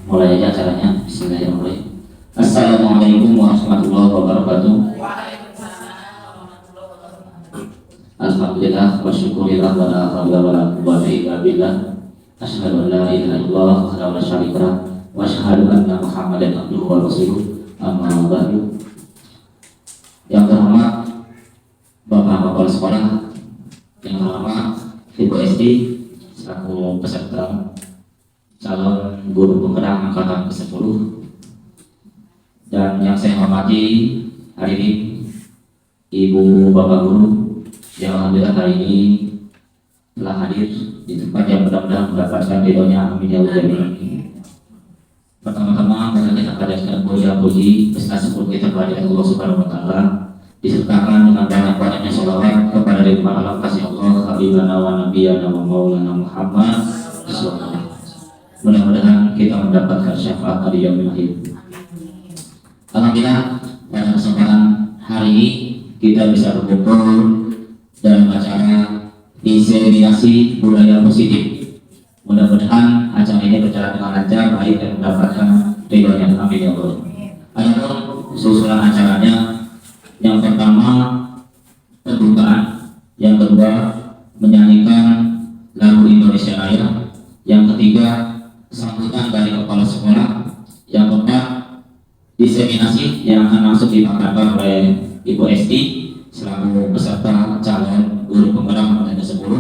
mulai aja acaranya. Bismillahirrahmanirrahim. Assalamualaikum warahmatullahi wabarakatuh. Alhamdulillah wa syukurillah wa la haula wa la quwwata illa billah. Asyhadu an la ilaha illallah wahdahu la syarika lah wa asyhadu anna Muhammadan abduhu wa rasuluh. Amma ba'du. Yang terhormat Bapak Kepala Sekolah, yang terhormat Ibu SD selaku peserta calon guru penggerak angkatan ke-10, dan yang saya hormati hari ini Ibu Bapak Guru yang alhamdulillah hari ini telah hadir di tempat yang benar-benar mendapatkan ridhonya, amin ya Allah. Pertama-tama mari kita panjatkan puja-puji beserta syukur kita kepada Allah Subhanahu wa taala, disertakan dengan banyak-banyaknya sholawat kepada limpah alam kasih Allah habibana wa nabiyana wa maulana Muhammad sallallahu alaihi wasallam. Mudah-mudahan kita mendapatkan syafaat di yaumil akhir. Alhamdulillah pada kesempatan hari ini kita bisa berkumpul dalam acara diseminasi budaya positif. Mudah-mudahan acara ini berjalan dengan lancar, baik, dan mendapatkan ridhonya, amin ya Allah. Adapun susunan acaranya, yang pertama pembukaan, yang kedua menyanyikan lagu Indonesia Raya, yang ketiga sambutan dari kepala sekolah, yang keempat diseminasi yang akan langsung dimakamkan oleh Ibu SD selaku peserta calon guru penggerak angkatan ke-10,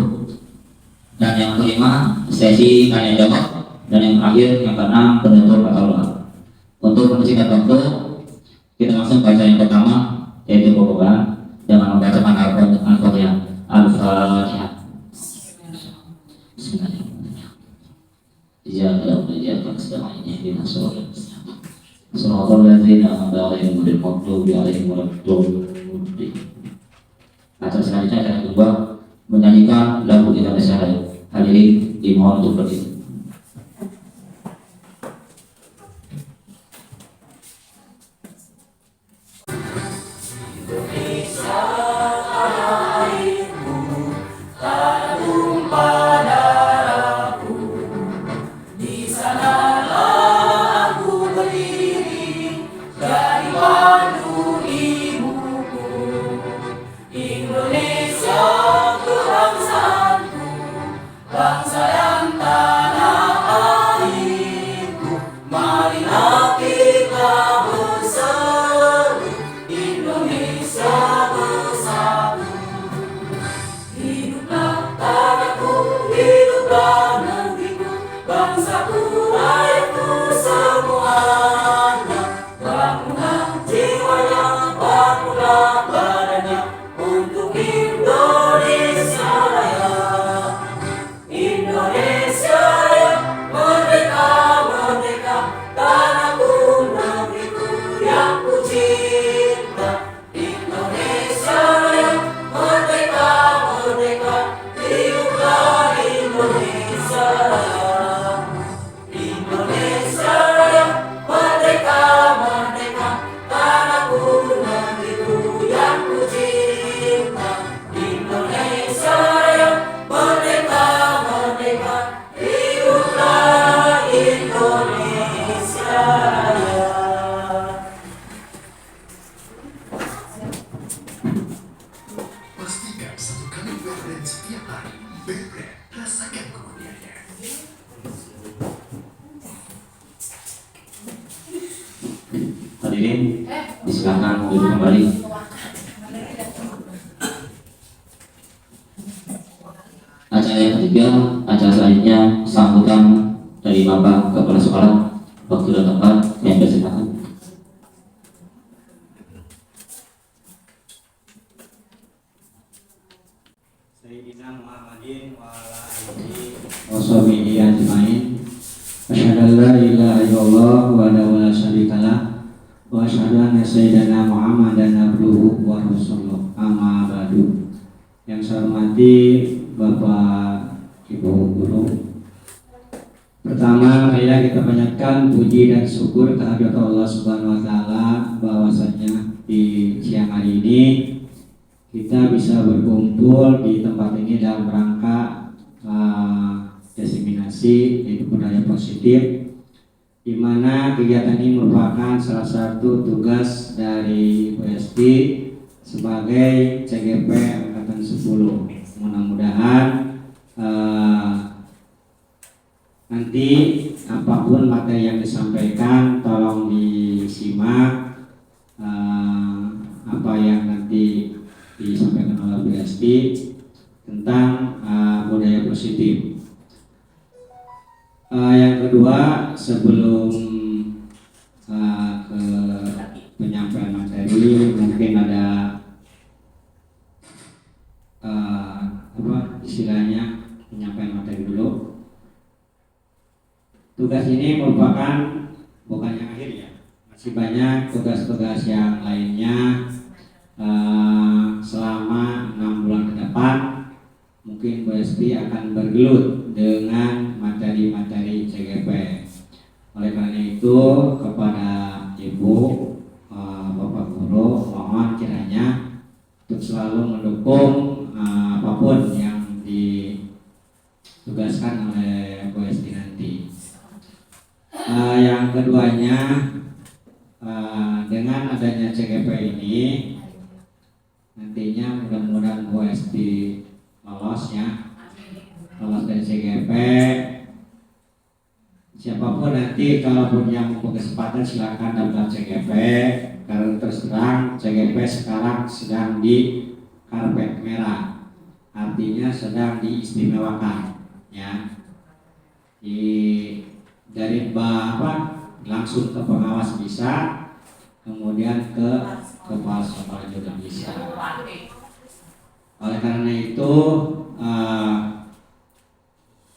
dan yang kelima sesi tanya jawab, dan yang terakhir yang keenam penutup atau doa. Untuk mempersingkat waktu, kita langsung baca yang pertama, yaitu pembukaan dengan membacakan Al-Fatihah. Al-Fatihah. Bismillahirrahmanirrahim. Ijazah dan ijazah kesedaran ini nasrul. Suratul ladzina an'amta 'alaihim ghairil maghdubi 'alaihim waladdallin. Acara selanjutnya akan kedua menyanyikan lagu Indonesia Raya. Hadirin dimohon untuk berdiri. Hadirin, disilakan duduk kembali. Acara yang ketiga, acara selanjutnya sambutan dari Bapak Kepala Sekolah. Waktu dan tempat yang bersilakan. Sayyidina Muhammadin wa ala alihi wa sahbihi ajma'in. Asyhadu an la ilaha illallah wahdahu la syarikalah wa asyhadu anna sayyidana Muhammadan abduhu wa rasuluh. Amma ba'du. Yang saya hormati Bapak Ibu Guru, pertama marilah kita panjatkan puji dan syukur kehadirat Allah Subhanahu wa taala bahwasanya di siang hari ini kita bisa berkumpul di tempat ini dalam rangka diseminasi yaitu budaya positif di mana kegiatan ini merupakan salah satu tugas dari Bu Esti sebagai CGP Angkatan 10. Mudah-mudahan nanti apapun materi yang disampaikan tolong disimak, apa yang nanti disampaikan oleh Bu Esti tentang budaya positif. Yang kedua, sebelum ke penyampaian materi, mungkin ada istilahnya penyampaian materi dulu. Tugas ini merupakan bukan yang akhir ya, masih banyak tugas-tugas yang lainnya. Selama 6 bulan ke depan mungkin Bu Esti akan bergelut dengan materi-materi CGP. Oleh karena itu kepada Ibu, Bapak Guru, mohon kiranya untuk selalu mendukung apapun yang ditugaskan oleh Bu Esti nanti. Yang keduanya, dengan adanya CGP ini nantinya mudah-mudahan Bu Esti lolos dari CGP. Siapapun nanti kalaupun yang berkesempatan silakan daftar CGP, karena terus terang CGP sekarang sedang di karpet merah, artinya sedang diistimewakan ya. Dari langsung ke pengawas bisa, kemudian ke kepala sekolah juga bisa. Oleh karena itu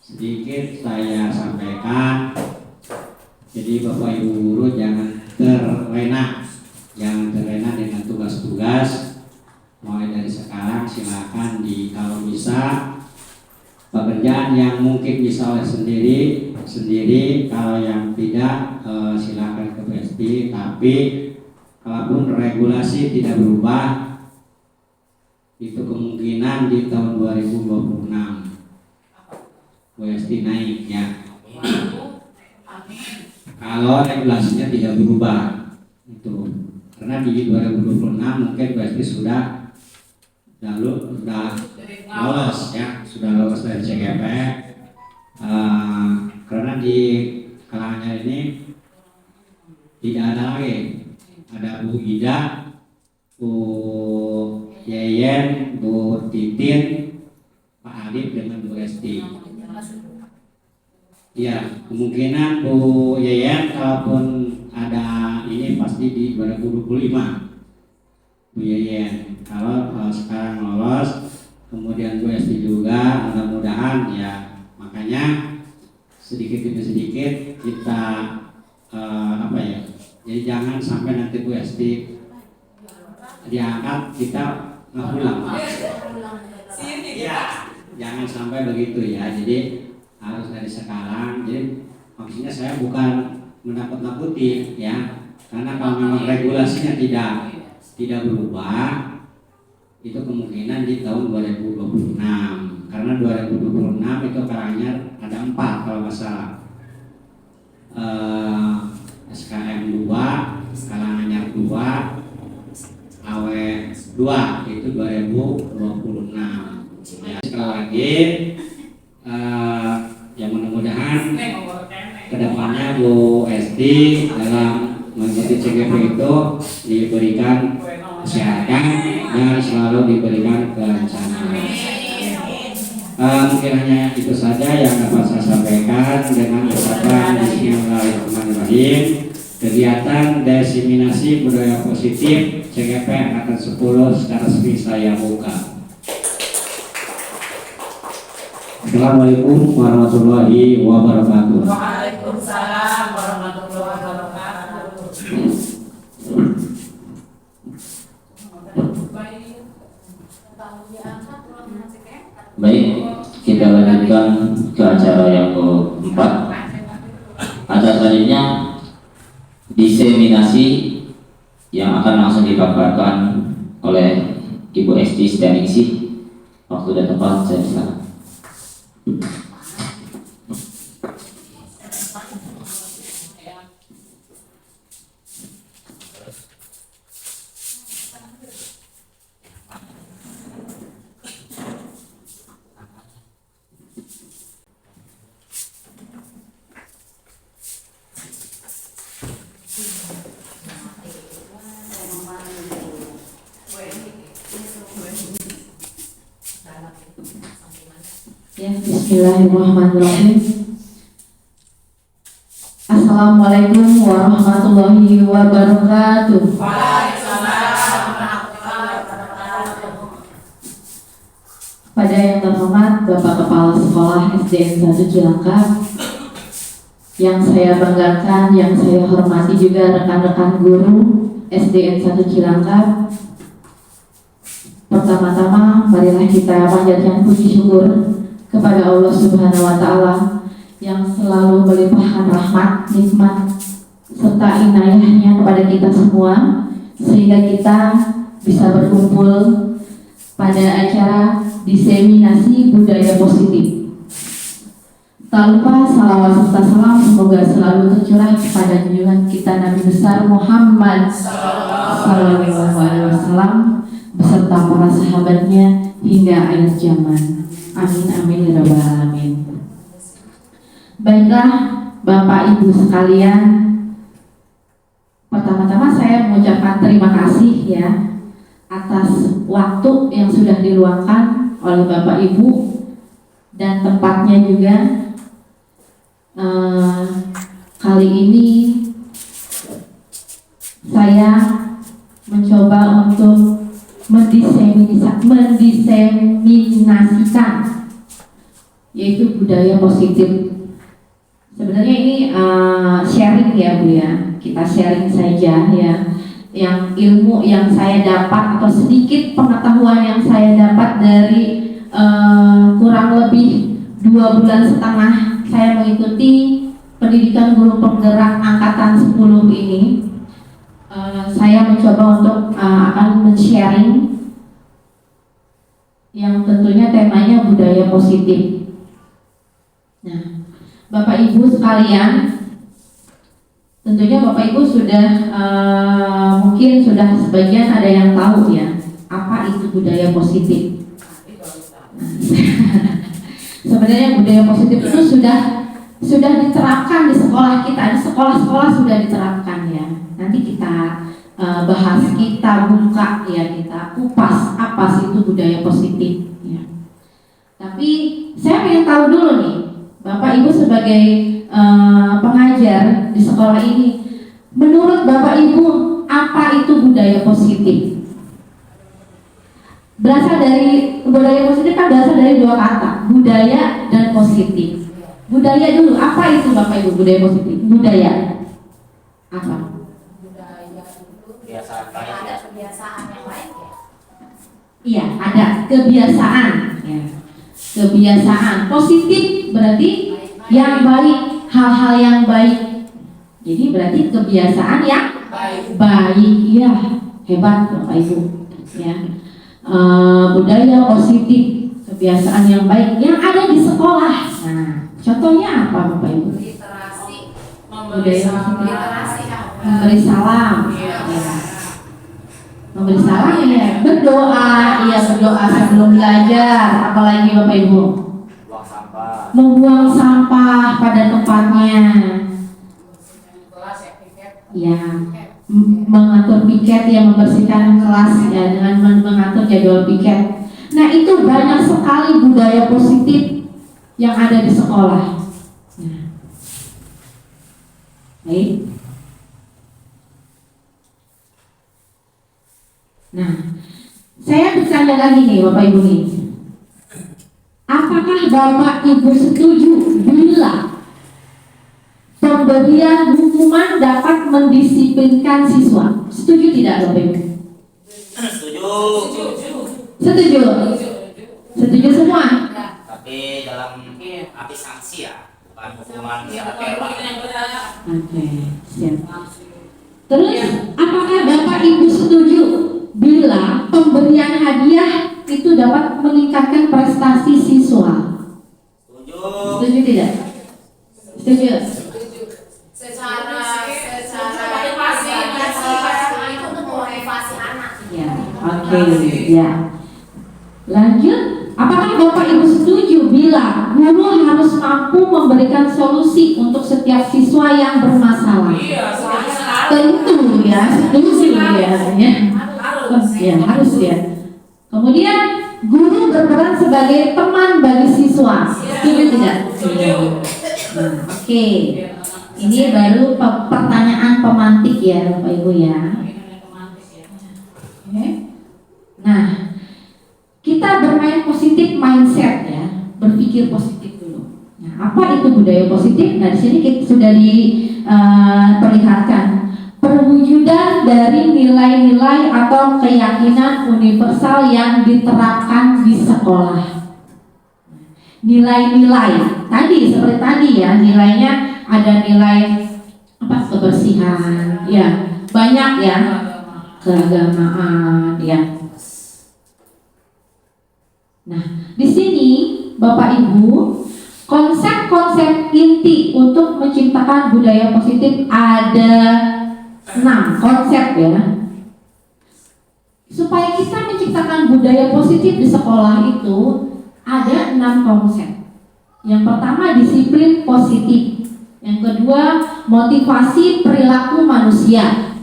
sedikit saya sampaikan, jadi Bapak Ibu guru jangan terlena dengan tugas-tugas. Mulai dari sekarang silakan kalau bisa pekerjaan yang mungkin bisa oleh sendiri, kalau yang tidak silakan ke Besti. Tapi kalaupun regulasi tidak berubah, itu kemungkinan di tahun 2026 Besti naik ya. Kalau regulasinya tidak berubah itu, karena di 2026 mungkin Besti sudah lolos ya, sudah lolos dari CGP. Karena di kalangannya ini tidak ada lagi, ada Bu Ida, Bu Yeyen, Bu Titin, Pak Adib dengan Bu Esti. Ya, kemungkinan Bu Yeyen kalaupun ada ini pasti di 2025. Bu Yeyen kalau sekarang lolos, kemudian Bu Esti juga, mudah-mudahan ya. Makanya sedikit demi sedikit kita jadi jangan sampai nanti Bu Esti diangkat kita nggak pulang. Ya, jangan sampai begitu ya. Jadi harus dari sekarang. Jadi maksudnya saya bukan menakut-nakuti ya, karena kalau memang regulasinya tidak berubah, itu kemungkinan di tahun 2026. Karena 2026 itu kalangnya ada 4 kalau nggak salah. SKM 2, kalangannya 2, AW 2 itu 2026. Ya, sekali lagi ya mudah-mudahan kedepannya Bu Esti dalam mengikuti CGP itu diberikan kesehatan dan selalu diberikan kelancaran. Mungkin hanya itu saja yang dapat saya sampaikan. Dengan ucapan Bismillahirrahmanirrahim, kegiatan diseminasi budaya positif CGP Angkatan 10 secara resmi saya buka. Assalamualaikum warahmatullahi wabarakatuh. Waalaikumsalam warahmatullahi wabarakatuh. Baik, kita lanjutkan ke acara yang keempat. Acara selanjutnya diseminasi yang akan langsung dipaparkan oleh Ibu Esti Setianingsih. Waktu dan tempat saya silakan. Ya, bismillahirrahmanirrahim. Assalamualaikum warahmatullahi wabarakatuh. Waalaikumsalam warahmatullahi wabarakatuh. Pada yang terhormat Bapak Kepala Sekolah SDN 1 Cilangkap, yang saya banggakan, yang saya hormati juga rekan-rekan guru SDN 1 Cilangkap. Pertama-tama, marilah kita panjatkan puji syukur kepada Allah Subhanahu wa Ta'ala yang selalu melimpahkan rahmat, nikmat, serta inayahnya kepada kita semua, sehingga kita bisa berkumpul pada acara diseminasi budaya positif. Tak lupa salawat serta salam semoga selalu tercurah kepada junjungan kita Nabi besar Muhammad sallallahu alaihi wasallam beserta para sahabatnya hingga akhir zaman. Amin amin ya rabbal alamin. Baiklah Bapak Ibu sekalian, pertama-tama saya mengucapkan terima kasih ya atas waktu yang sudah diluangkan oleh Bapak Ibu dan tempatnya juga. Kali ini saya mencoba untuk mendiseminasikan yaitu budaya positif. Sebenarnya ini sharing ya Bu ya, kita sharing saja ya, yang ilmu yang saya dapat atau sedikit pengetahuan yang saya dapat dari kurang lebih 2,5 bulan saya mengikuti pendidikan guru penggerak angkatan 10 ini. Saya mencoba untuk akan men-sharing yang tentunya temanya budaya positif. Nah, Bapak Ibu sekalian, tentunya Bapak Ibu sudah mungkin sudah sebagian ada yang tahu ya apa itu budaya positif. Sebenarnya budaya positif itu sudah diterapkan di sekolah kita, di sekolah-sekolah sudah diterapkan ya. Nanti kita bahas, kita buka ya, kita kupas apa sih itu budaya positif ya. Tapi saya ingin tahu dulu nih, Bapak Ibu sebagai pengajar di sekolah ini, menurut Bapak Ibu apa itu budaya positif? Berasal dari budaya positif kan berasal dari 2 kata, budaya dan positif. Budaya dulu, apa itu Bapak Ibu budaya positif? Budaya apa? Budaya itu ada kebiasaan yang baik ya. Iya, ada kebiasaan ya. Kebiasaan positif berarti yang baik, hal-hal yang baik. Jadi berarti kebiasaan yang baik ya. Hebat Bapak Ibu ya. Budaya positif, kebiasaan yang baik yang ada di sekolah. Nah, contohnya apa Bapak Ibu? Literasi, Budaya positif, literasi, memberi salam, ya. Memberi salam ya, berdoa, ya berdoa sebelum belajar. Apalagi Bapak Ibu? Buang sampah. Membuang sampah pada tempatnya. kelas ya, piket. Ya, mengatur piket, yang membersihkan kelas ya dengan mengatur jadwal piket. Nah itu banyak sekali budaya positif yang ada di sekolah. Nah, baik. Nah, saya bertanya lagi nih Bapak Ibu nih, apakah Bapak Ibu setuju bila pemberian hukuman dapat mendisiplinkan siswa? Setuju tidak Bapak Ibu? Setuju. Setuju? Setuju semua? Tapi dalam arti sanksi ya, bukan hukuman secara verbal. Oke, siap. Terus, apakah Bapak Ibu setuju bila pemberian hadiah itu dapat meningkatkan prestasi siswa? Setuju. Setuju tidak? Setuju? Secara motivasi itu untuk motivasi anak. Ya, oke, ya. Lanjut, apakah Bapak Ibu setuju bila guru harus mampu memberikan solusi untuk setiap siswa yang bermasalah? Iya, Tentu ya, setuju ya. Ya, harus ya. Kemudian guru berperan sebagai teman bagi siswa. Setuju tidak? Nah, oke. Ini baru pertanyaan pemantik ya Bapak Ibu ya. Oke. Nah, kita bermain positif mindset ya, berpikir positif dulu. Nah, apa itu budaya positif? Nah, di sini sudah diperlihatkan perwujudan dari nilai-nilai atau keyakinan universal yang diterapkan di sekolah. Nilai-nilai tadi seperti tadi ya, nilainya ada nilai apa, kebersihan, ya banyak ya, keagamaan, ya. Nah, di sini Bapak Ibu, konsep-konsep inti untuk menciptakan budaya positif ada 6 konsep ya. Supaya kita menciptakan budaya positif di sekolah itu ada 6 konsep. Yang pertama disiplin positif. Yang kedua motivasi perilaku manusia.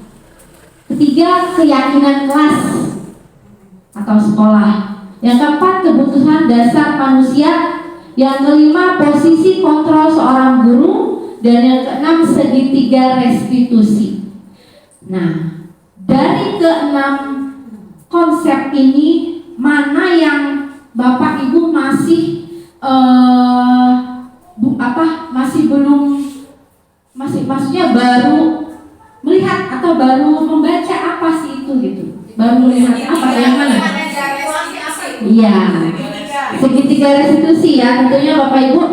Ketiga keyakinan kelas atau sekolah. Yang keempat kebutuhan dasar manusia. Yang kelima posisi kontrol seorang guru. Dan yang keenam segitiga restitusi. Nah, dari ke-6 konsep ini mana yang Bapak Ibu masih maksudnya baru melihat atau baru membaca apa sih itu gitu? Baru melihat apa yang mana? Iya, segitiga restitusi ya, tentunya Bapak Ibu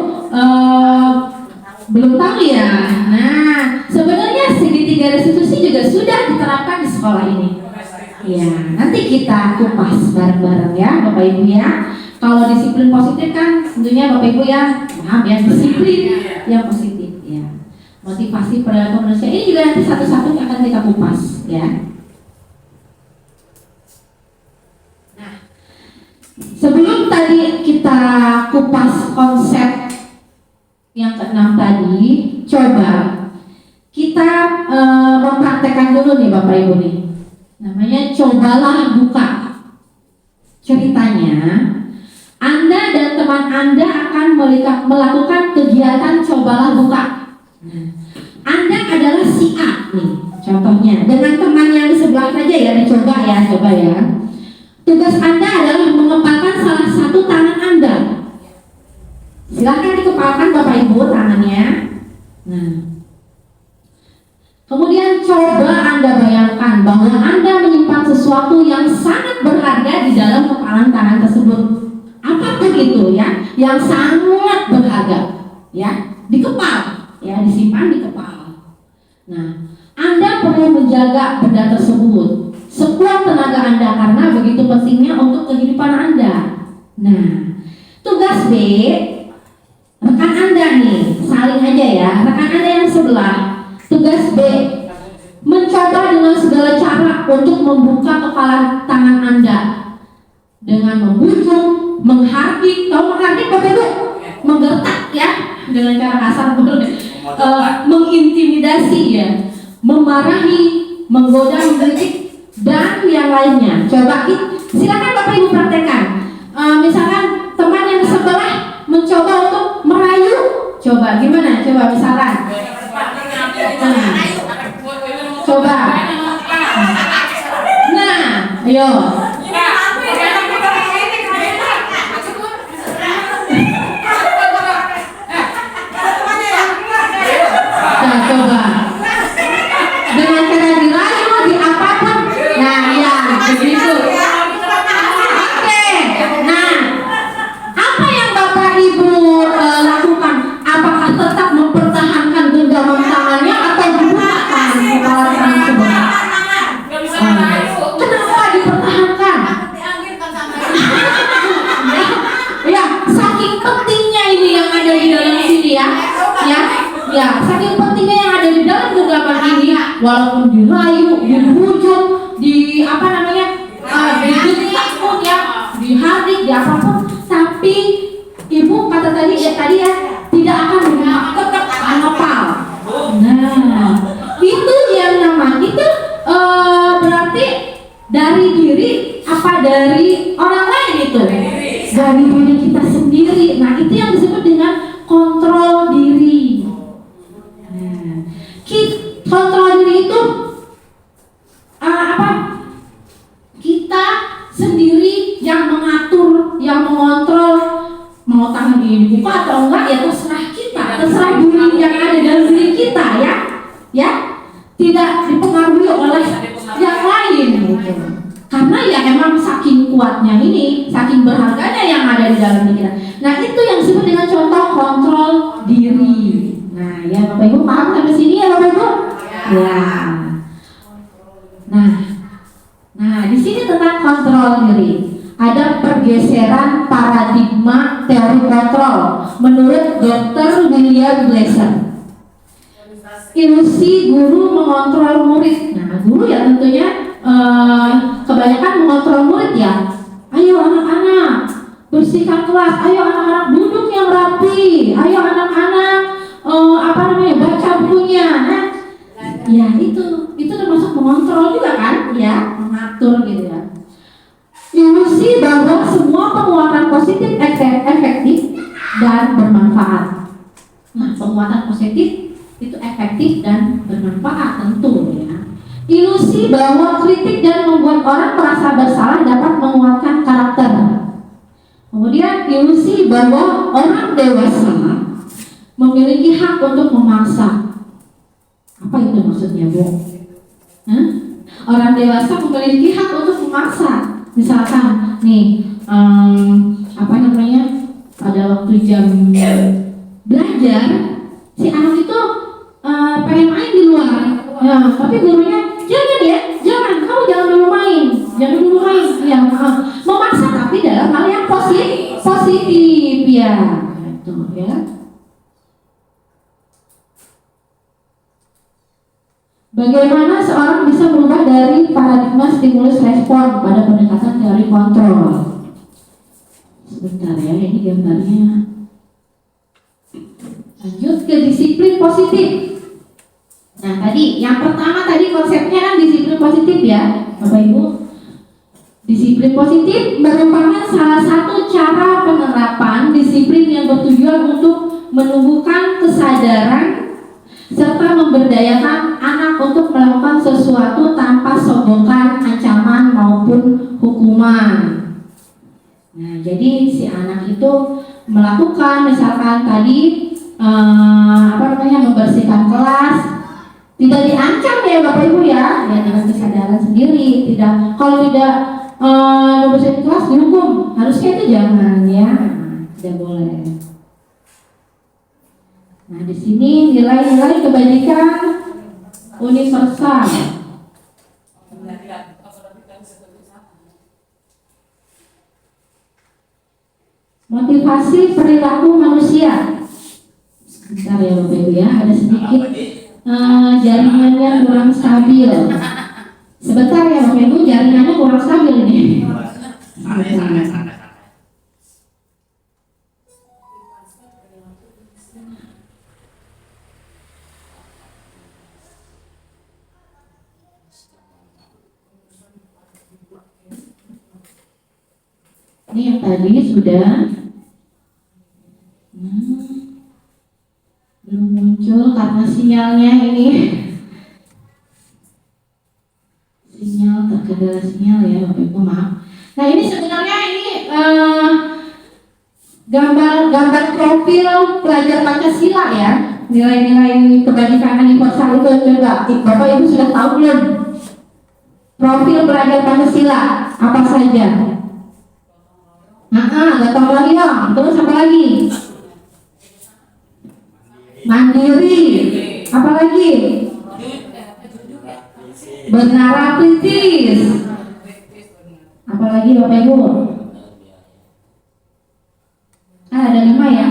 belum tahu ya. Nah, sebenarnya segitiga restitusi juga sudah diterapkan di sekolah ini. Ya, nanti kita kupas bareng-bareng ya Bapak Ibu ya. Kalau disiplin positif kan tentunya Bapak Ibu ya, paham ya, disiplin yang positif ya. Motivasi perilaku manusia ini juga nanti satu-satu akan kita kupas ya. Nah, sebelum tadi kita kupas konsep yang ke-6 tadi, coba kita mempraktekkan dulu nih Bapak Ibu nih. Namanya cobalah buka. Ceritanya, Anda dan teman Anda akan melakukan kegiatan cobalah buka. Anda adalah si A nih, contohnya. Dengan teman yang di sebelah saja ya, dicoba ya, coba ya. Tugas Anda adalah mengepalkan salah satu tangan Anda. Silakan dikepalkan Bapak Ibu tangannya. Nah, kemudian coba Anda bayangkan bahwa Anda menyimpan sesuatu yang sangat berharga di dalam kepalan tangan tersebut. Apapun itu ya, yang sangat berharga ya, dikepal ya, disimpan di kepala. Nah, Anda perlu menjaga benda tersebut sekuat tenaga Anda karena begitu pentingnya untuk kehidupan Anda. Nah, tugas B, rekan Anda nih, saling aja ya, rekan Anda yang sebelah. Tugas B, mencoba dengan segala cara untuk membuka kepala tangan Anda dengan membujuk, menghardik, tahu menghardik Bapak Ibu? Menggertak ya, dengan cara kasar mengintimidasi ya, memarahi, menggoda, mengkritik dan yang lainnya. Coba silakan Bapak Ibu praktekkan. Misalkan teman yang sebelah mencoba untuk merayu, coba gimana? Coba misalkan. Coba. Nah, ayo. Nah, coba. Dengan cara dirayu di apapun. Nah, ya, begitu. Oke. Nah, apa yang Bapak Ibu lakukan? Apakah tetap mempertahankan genggaman tangannya atau dibukakan kepala tangan sebelah? Kenapa dipertahankan? Ya, saking pentingnya ini yang ada di dalam sini ya. Ya, saking pentingnya yang ada di dalam genggaman ini, walaupun dirayu, dibujuk, digentak pun ya, dihardik, di apapun, tapi Ibu kata tadi ya, tidak akan tetap ngepal. Nah, itu yang nama itu berarti dari diri apa dari orang lain itu? Kontrol diri itu apa? Kita sendiri yang mengatur, yang mengontrol mau tangan ini dibuka atau enggak ya terserah kita, terserah diri yang ada dalam diri kita ya tidak dipengaruhi oleh yang lain gitu. Karena ya emang saking kuatnya ini, saking berharganya yang ada di dalam diri kita. Nah itu yang disebut dengan contoh kontrol diri. Nah ya Bapak Ibu paham sampai sini ya Bapak Ibu? Ya. Nah di sini tentang kontrol diri. Ada pergeseran paradigma teori kontrol menurut Dr. William Glasser. Ilusi guru mengontrol murid. Nah, guru ya tentunya kebanyakan mengontrol murid ya. Ayo anak-anak bersihkan kelas. Ayo anak-anak duduk yang rapi. Ayo anak-anak baca bukunya. Nah, ya itu termasuk mengontrol juga kan? Ya, mengatur gitu ya. Ilusi bahwa semua penguatan positif efektif dan bermanfaat. Nah, penguatan positif itu efektif dan bermanfaat tentu ya. Ilusi bahwa kritik dan membuat orang merasa bersalah dapat menguatkan karakter. Kemudian ilusi bahwa orang dewasa memiliki hak untuk memaksa. Apa itu maksudnya, Bu? Orang dewasa memiliki hak untuk memaksa. Misalkan nih pada waktu jam belajar si anak itu pengen main di luar ya, tapi gurunya jangan kamu jangan dulu main ya memaksa tapi dalam hal yang positif ya itu ya. Bagaimana seorang bisa berubah dari paradigma stimulus respon pada pendekatan teori kontrol? Sebentar ya, ini gambarnya. Lanjut ke disiplin positif. Nah tadi, yang pertama tadi konsepnya kan disiplin positif ya, Bapak Ibu. Disiplin positif merupakan salah satu cara penerapan disiplin yang bertujuan untuk menumbuhkan kesadaran serta memberdayakan anak untuk melakukan sesuatu tanpa sogokan, ancaman maupun hukuman. Nah, jadi si anak itu melakukan misalkan tadi membersihkan kelas, tidak diancam ya Bapak Ibu ya dengan kesadaran sendiri. Kalau tidak membersihkan kelas dihukum, harusnya itu jangan ya, tidak boleh. Nah, di sini nilai-nilai kebajikan universal. Motivasi perilaku manusia. Sebentar ya Bapak Ibu ya, ada sedikit jaringannya kurang stabil. Sebentar ya Bapak Ibu, jaringannya kurang stabil ini. Ini yang tadi sudah belum muncul karena sinyalnya ini terkendala sinyal ya Bapak Ibu, maaf. Nah ini sebenarnya ini gambar profil pelajar Pancasila ya, nilai-nilai kebajikan universal itu. Coba Bapak Ibu sudah tahu belum profil pelajar Pancasila apa saja? Gotong royong, terus apa lagi? Mandiri, apa lagi? Bernara kritis, apa lagi Bapak Ibu? Ada 5 ya?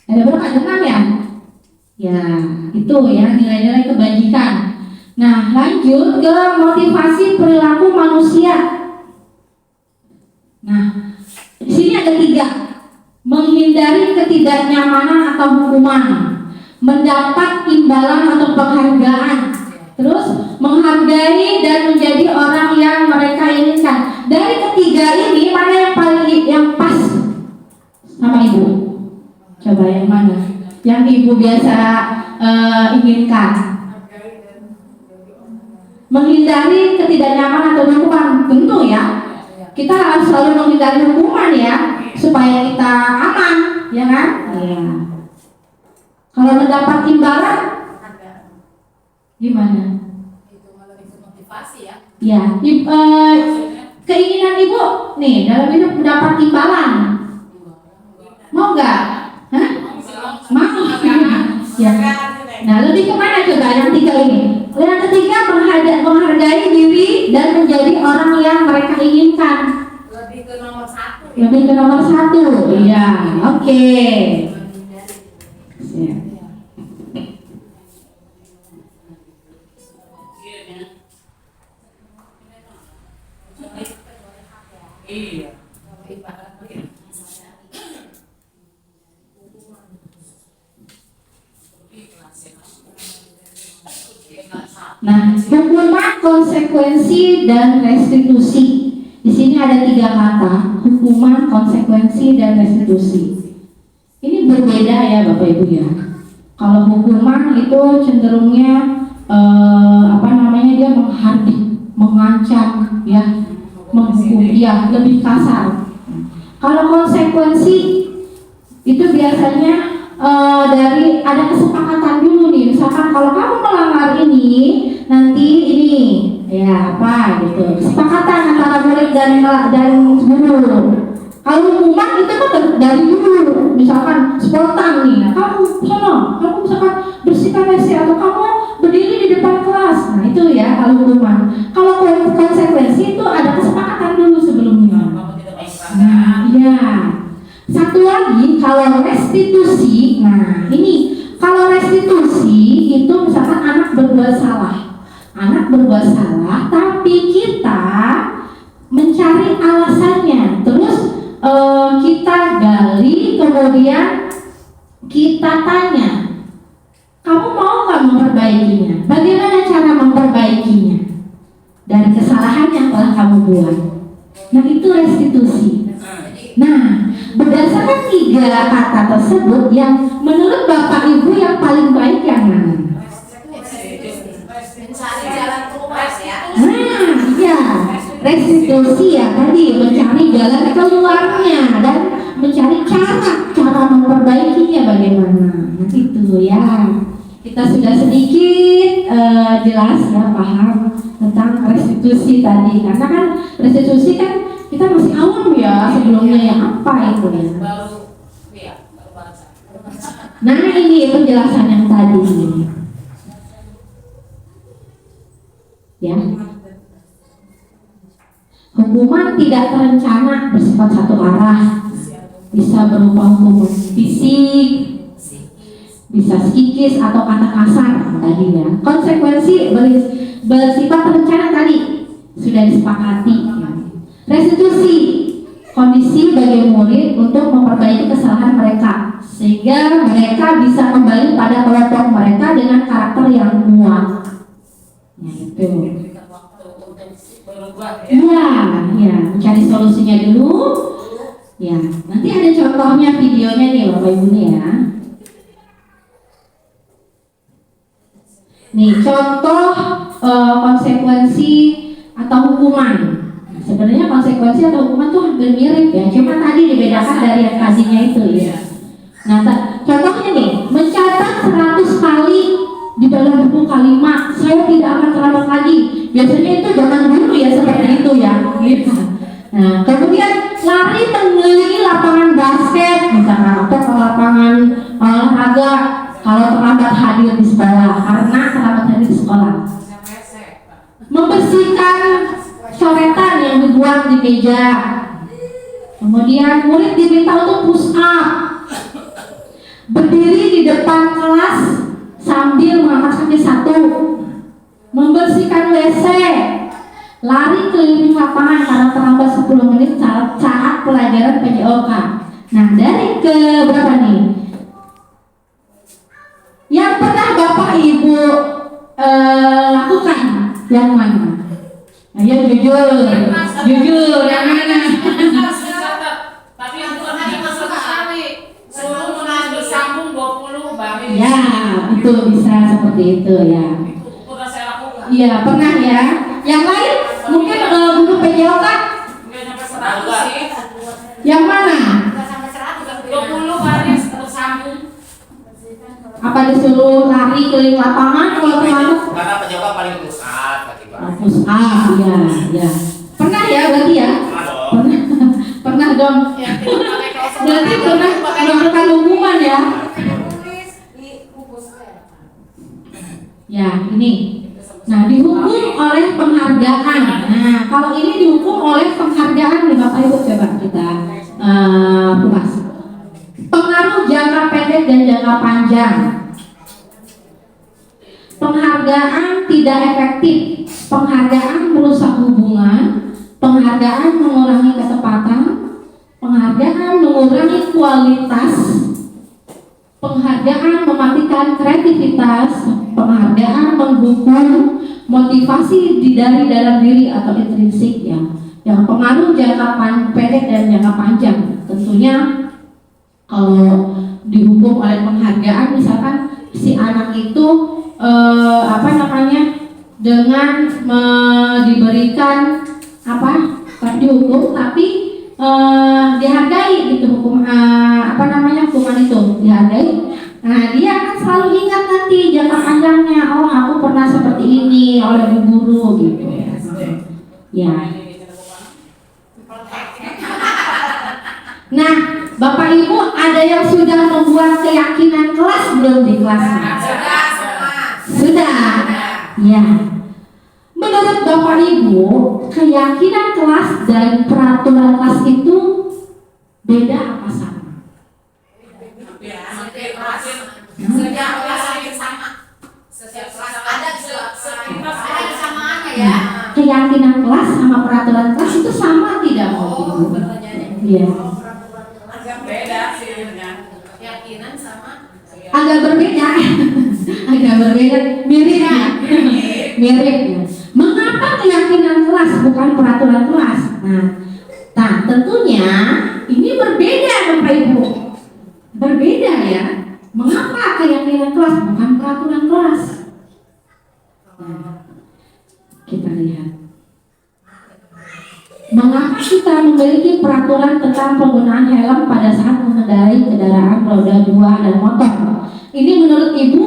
Ada berapa? Ada 6 ya? Ya, itu ya nilai-nilai kebajikan. Nah, lanjut ke motivasi perilaku manusia. Nah, di sini ada 3. Menghindari ketidaknyamanan atau hukuman, mendapat imbalan atau penghargaan, terus menghargai dan menjadi orang yang mereka inginkan. Dari ketiga ini mana yang pas sama Ibu? Coba yang mana? Yang Ibu biasa inginkan. Menghindari ketidaknyamanan atau hukuman, tentu ya. Kita harus selalu menghindari hukuman ya, supaya kita aman, ya kan? Iya. Kalau mendapat imbalan, gimana? Itu malah itu motivasi ya. Ya, keinginan ibu nih dalam hidup mendapat imbalan, mau nggak? Hah? Mau? Ya. Nah, lebih kemana coba yang tiga ini? Yang ketiga menghargai diri dan menjadi orang yang mereka inginkan. Lebih ke nomor satu. Lebih ke nomor satu, iya, oke. Siap. Iya. Nah, hukuman, konsekuensi, dan restitusi. Di sini ada 3 kata, hukuman, konsekuensi, dan restitusi. Ini berbeda ya Bapak Ibu ya. Kalau hukuman itu cenderungnya dia menghardik, mengancam, ya, menghukum, ya, lebih kasar. Kalau konsekuensi itu biasanya dari ada kesepakatan dulu nih, misalkan kalau kamu melanggar ini nanti ini ya apa gitu, kesepakatan antara murid dan guru. Kalau hukuman itu kan dari dulu, misalkan spontan nih, kamu misalkan bersihkan WC atau kamu berdiri di depan kelas, nah itu ya kalau hukuman. Kalau konsekuensi itu ada kesepakatan dulu sebelumnya. Nah, ya. Satu lagi kalau restitusi, nah ini kalau restitusi itu misalkan anak berbuat salah, tapi kita mencari alasannya, terus kita gali, kemudian kita tanya, kamu mau nggak memperbaikinya? Bagaimana cara memperbaikinya dari kesalahan yang telah kamu buat? Nah itu restitusi. Nah, berdasarkan 3 kata tersebut, yang menurut Bapak Ibu yang paling baik yang mana? Mencari jalan keluar ya. Nah, iya, restitusi ya tadi, mencari jalan keluarnya dan mencari cara memperbaikinya bagaimana. Nah itu ya, kita sudah sedikit jelas ya, paham tentang restitusi tadi. Karena kan restitusi kan kita masih awam ya sebelumnya ya, apa itu ya. Baru baca. Nah ini penjelasan yang tadi ya. Hukuman tidak terencana bersifat satu arah, bisa berupa hukuman fisik, bisa psikis atau kata kasar tadi ya. Konsekuensi bersifat terencana tadi sudah disepakati ya. Restitusi, kondisi bagi murid untuk memperbaiki kesalahan mereka sehingga mereka bisa kembali pada kelompok mereka dengan karakter yang kuat. Ya itu. Iya, ya, mencari solusinya dulu. Ya, nanti ada contohnya videonya nih Bapak Ibu nih ya. Nih contoh konsekuensi atau hukuman. Sebenarnya konsekuensi atau hukuman tuh hampir mirip ya, cuma tadi dibedakan dari yang tadinya itu ya. Nah, contohnya nih, mencatat 100 kali di dalam buku kalimat, saya tidak akan terlambat lagi. Biasanya itu zaman dulu ya seperti itu ya. Nah, kemudian lari mengelilingi lapangan basket, misalkan atau ke lapangan olahraga kalau terlambat hadir di sekolah, karena terlambat hadir di sekolah. Membersihkan coretan yang dibuang di meja. Kemudian murid diminta untuk push up, berdiri di depan kelas sambil mengangkat kaki 1, membersihkan WC, lari keliling lapangan karena terlambat 10 menit saat pelajaran PJOK. Nah, dari ke berapa nih? Yang pernah Bapak Ibu lakukan yang mana? Ayo jujur yang mana? Tapi yang pernah dimasuk sekali suruh mengambil sambung 20 baris. Ya, itu bisa seperti itu ya. Pernah saya lakukan. Iya pernah ya. Yang lain mungkin guru PJOK Nggak sampai 100 sih. yang mana? Nggak sampai 100. 20 baris untuk sambung. Apa disuruh lari keliling lapangan kalau kemarin? Karena pejabat paling pusat ketiba. Push up, ya, ya. Pernah ya berarti ya? Pernah, pernah dong. Ya, kita pakai kaos Berarti pernah melakukan hubungan ya? tulis di buku saya. Ya, ini. Nah, dihukum oleh penghargaan. Nah, kalau ini dihukum oleh penghargaan nih Bapak Ibu, coba kita kupas. Pengaruh jangka pendek dan jangka panjang. Penghargaan tidak efektif. Penghargaan merusak hubungan. Penghargaan mengurangi ketepatan. Penghargaan mengurangi kualitas. Penghargaan mematikan kreativitas. Penghargaan menghukum motivasi dari dalam diri atau intrinsik ya. Yang pengaruh jangka pendek dan jangka panjang. Tentunya kalau dihukum oleh penghargaan, misalkan si anak itu dengan diberikan dihukum tapi dihargai gitu hukuman itu dihargai. Nah dia akan selalu ingat nanti jangka panjangnya, oh aku pernah seperti ini oleh guru gitu ya. Nah Bapak Ibu ada yang sudah membuat keyakinan kelas belum di kelasnya? Sudah. Ya. Menurut Bapak Ibu, keyakinan kelas dan peraturan kelas itu beda apa sama? Setiap kelas sama. Setiap kelas ada kesamaannya ya. Keyakinan kelas sama peraturan kelas itu sama tidak Bapak Ibu? Iya. Agak beda sih dengan keyakinan sama. Agak berbeda. Agak berbeda. Mirip ya. Mirip ya. Mengapa keyakinan kelas bukan peraturan kelas? Nah, tentunya ini berbeda Bapak Ibu. Berbeda ya. Mengapa keyakinan kelas bukan peraturan kelas? Nah, kita lihat. Mengapa kita memiliki peraturan tentang penggunaan helm pada saat mengendarai kendaraan roda 2 dan motor? Ini menurut Ibu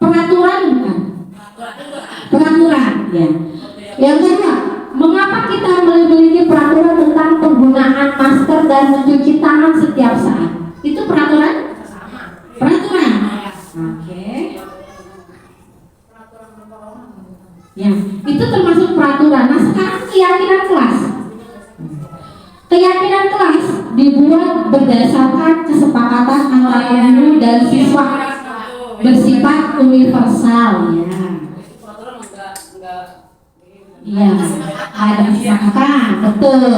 peraturan bukan? Peraturan ya. Yang kedua, mengapa kita memiliki peraturan tentang penggunaan masker dan mencuci tangan setiap saat? Itu peraturan? Peraturan. Oke. Ya, itu termasuk peraturan. Nah, sekarang keyakinan kelas. Keyakinan kelas dibuat berdasarkan kesepakatan antara guru dan siswa, bersifat universal ya. Iya, ada kesepakatan, betul.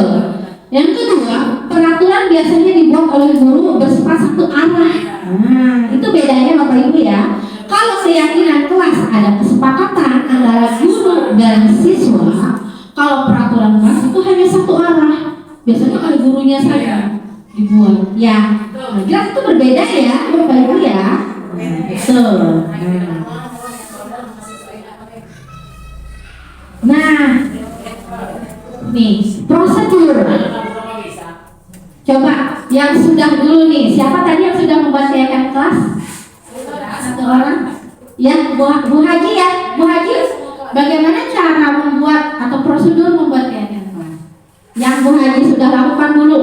Yang kedua, peraturan biasanya dibuat oleh guru bersifat satu arah. Nah, itu bedanya Bapak Ibu ya. Kalau keyakinan kelas ada kesepakatan antara guru dan siswa, kalau peraturan kelas itu hanya satu arah. Biasanya oleh gurunya saja dibuat. Ya, nah, jelas itu berbeda ya, Bapak Ibu ya. Betul. Nah, nih prosedur. Coba yang sudah dulu nih, siapa tadi yang sudah membuat keyakinan kelas? Satu orang. Ya, Bu Haji ya, Bu Haji. Bagaimana cara membuat atau prosedur membuat keyakinan kelas? Yang Bu Haji sudah lakukan dulu.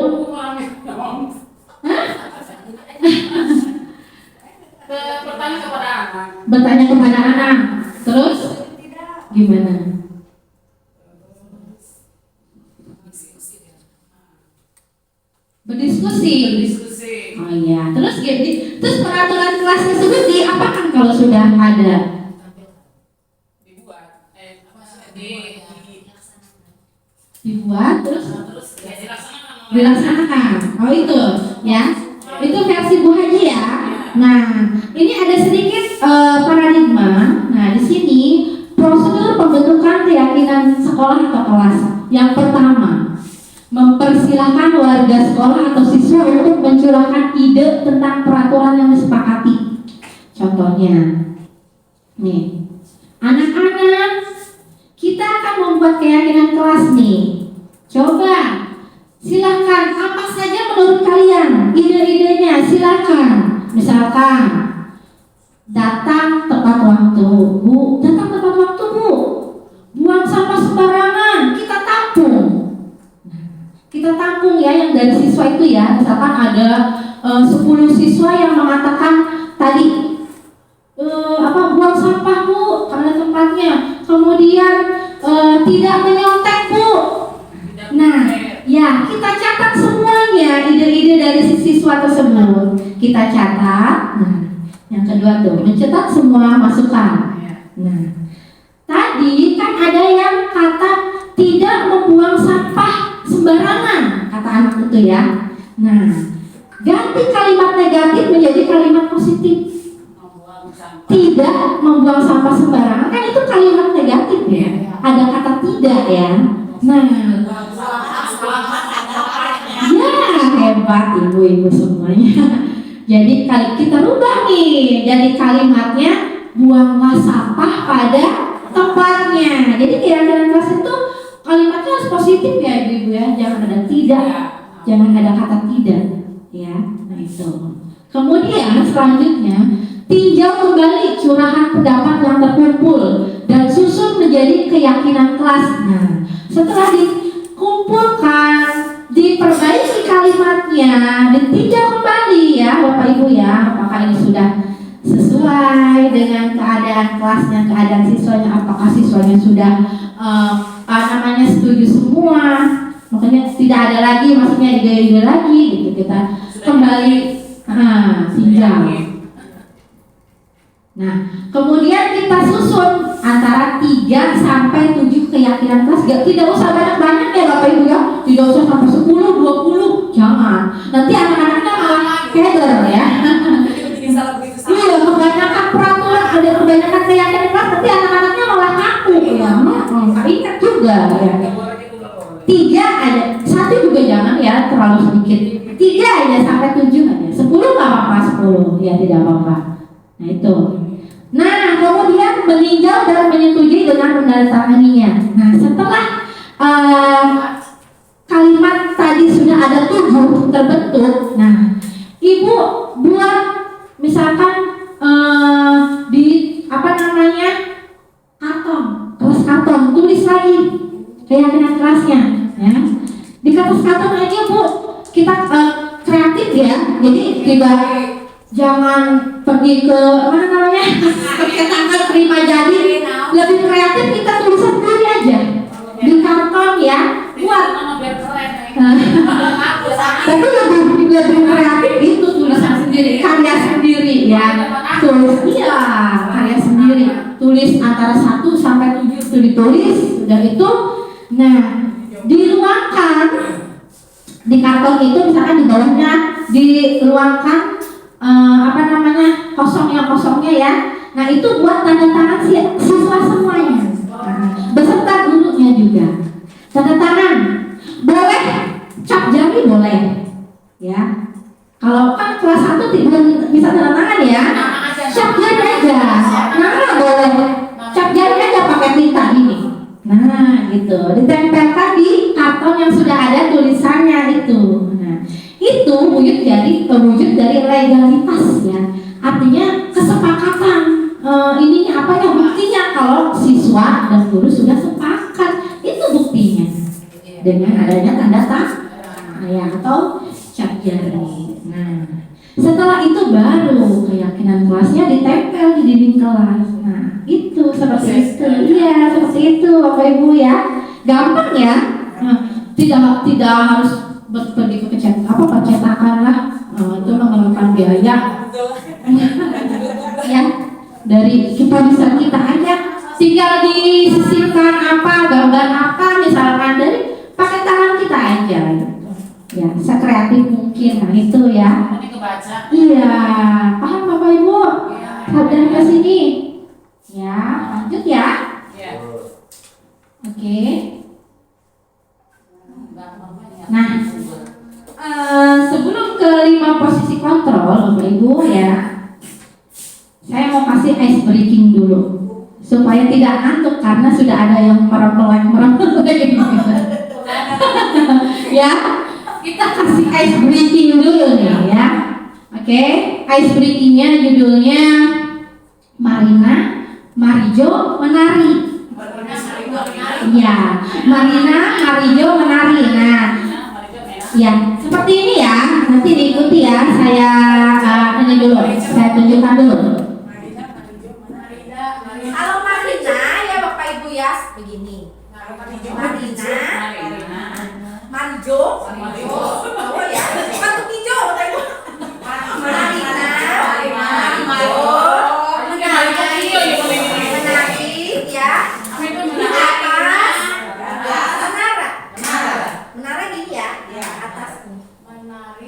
Bertanya kepada anak. Bertanya kepada anak. Terus gimana? Berdiskusi. Oh iya. Terus peraturan kelas tersebut diapakan kalau sudah ada? Dibuat terus dilaksanakan. Oh itu ya. Itu versi Bu Haji ya. Nah, ini ada sedikit paradigma. Nah, di sini prosedur pembentukan keyakinan sekolah atau kelas. Yang pertama, mempersilahkan warga sekolah atau siswa untuk mencurahkan ide tentang peraturan yang disepakati. Contohnya, nih, anak-anak, kita akan membuat keyakinan kelas nih. Coba, silahkan apa saja menurut kalian, ide-idenya silahkan. Misalkan, datang tepat waktu, Bu. Datang tepat waktu, Bu. Buang sampah sembarangan, kita tampung. Kita tampung ya yang dari siswa itu ya. Misalkan ada 10 siswa yang mengatakan tadi buang sampah, Bu, pada tempatnya. Kemudian tidak menyontek, Bu. Nah, ya kita catat semuanya ide-ide dari siswa tersebut. Kita catat. Nah, yang kedua tuh mencatat semua masukan. Nah, tadi kan ada yang kata tidak membuang sampah sembarangan, kata anak itu ya. Nah, ganti kalimat negatif menjadi kalimat positif. Tidak membuang sampah sembarangan, kan itu kalimat negatif ya. Ada kata tidak ya. Nah, ya hebat ibu-ibu semuanya. Jadi kita rubah nih, jadi kalimatnya buanglah sampah pada tempatnya. Jadi keyakinan kelas itu kalimatnya harus positif ya ibu-ibu ya. Jangan ada tidak, jangan ada kata tidak ya. Nah itu. Kemudian selanjutnya tinjau kembali curahan pendapat yang terkumpul dan susun menjadi keyakinan kelas. Nah, setelah dikumpulkan, diperbaiki kalimatnya, ditinjau kembali ya Bapak Ibu ya, apakah ini sudah sesuai dengan keadaan kelasnya, keadaan siswanya, apakah siswanya sudah setuju semua, makanya tidak ada lagi, maksudnya ide-ide lagi gitu, kita kembali tinjau. Nah, kemudian kita susun antara 3 sampai 7 keyakinan kelas. Tidak usah banyak-banyak ya Bapak Ibu ya. Tidak usah sampai 10, 20, jangan. Nanti anak-anaknya malah keder ya. Iya, kebanyakan peraturan, ada kebanyakan keyakinan kelas, nanti anak-anaknya malah kaku ya. Ingat juga ya. 3 ada, 1 juga jangan ya, terlalu sedikit. 3 aja sampai 7 aja. 10 nggak apa-apa, 10 ya tidak apa-apa. Nah itu. Nah kemudian meninjau dan menyetujui dengan menandatanganinya. Nah setelah kalimat tadi sudah ada 7 terbentuk, nah ibu buat misalkan di kertas karton, tulis lagi keyakinan kelasnya. Ya. Di kertas karton aja Bu, kita kreatif ya. Jadi tidak jangan pergi ke percetakan terima jadi, lebih kreatif, kita tulisan sendiri aja di karton ya, buat tapi lebih kreatif itu tulisan sendiri, karya sendiri ya, tulis karya sendiri, tulis antara 1 sampai 7 itu ditulis, sudah itu. Nah diluangkan di karton itu, misalkan di bawahnya diluangkan kosongnya ya. Nah itu buat tanda tangan siswa semuanya, beserta gurunya juga. Tanda tangan boleh, cap jari boleh ya. Kalau kan kelas 1 tidak bisa tanda tangan ya, cap jari aja. Nah boleh, cap jari aja pakai tinta ini. Nah gitu, ditempelkan di karton yang sudah ada tulisannya itu. Nah itu wujud dari legalitas ya. Artinya kesepakatan, buktinya kalau siswa dan guru sudah sepakat, itu buktinya dengan adanya tanda tangan ya atau cap jari. Nah setelah itu baru keyakinan kelasnya ditempel di dinding kelas. Nah itu seperti itu, iya seperti itu Bapak Ibu ya, gampang ya. Nah, tidak harus pergi ke percetakan lah, itu memerlukan biaya. Ya, dari kita aja tinggal disisipkan gambar misalkan dari pakai tangan kita aja ya, sekreatif mungkin. Nah itu ya, iya paham Bapak Ibu dan ke sini ya, lanjut ya. Oke. Nah sebelum ke 5 posisi kontrol Bapak Ibu ya, Saya mau kasih ice breaking dulu supaya tidak ngantuk karena sudah ada yang merem-melek ya. Kita kasih ice breaking dulu nih ya. Oke, ice breakingnya judulnya Marina Marijo menari. Ya, Marina Marijo menari. Nah, ya seperti ini ya. Nanti diikuti ya. Saya ini dulu. Saya tunjukkan dulu. Kalau Marina ya Bapak Ibu ya begini. Marina, Marijo, oh ya, batuk hijau Bapak Ibu. Marina, Marijo, menari ya. Di atas menara gini ya, atas menari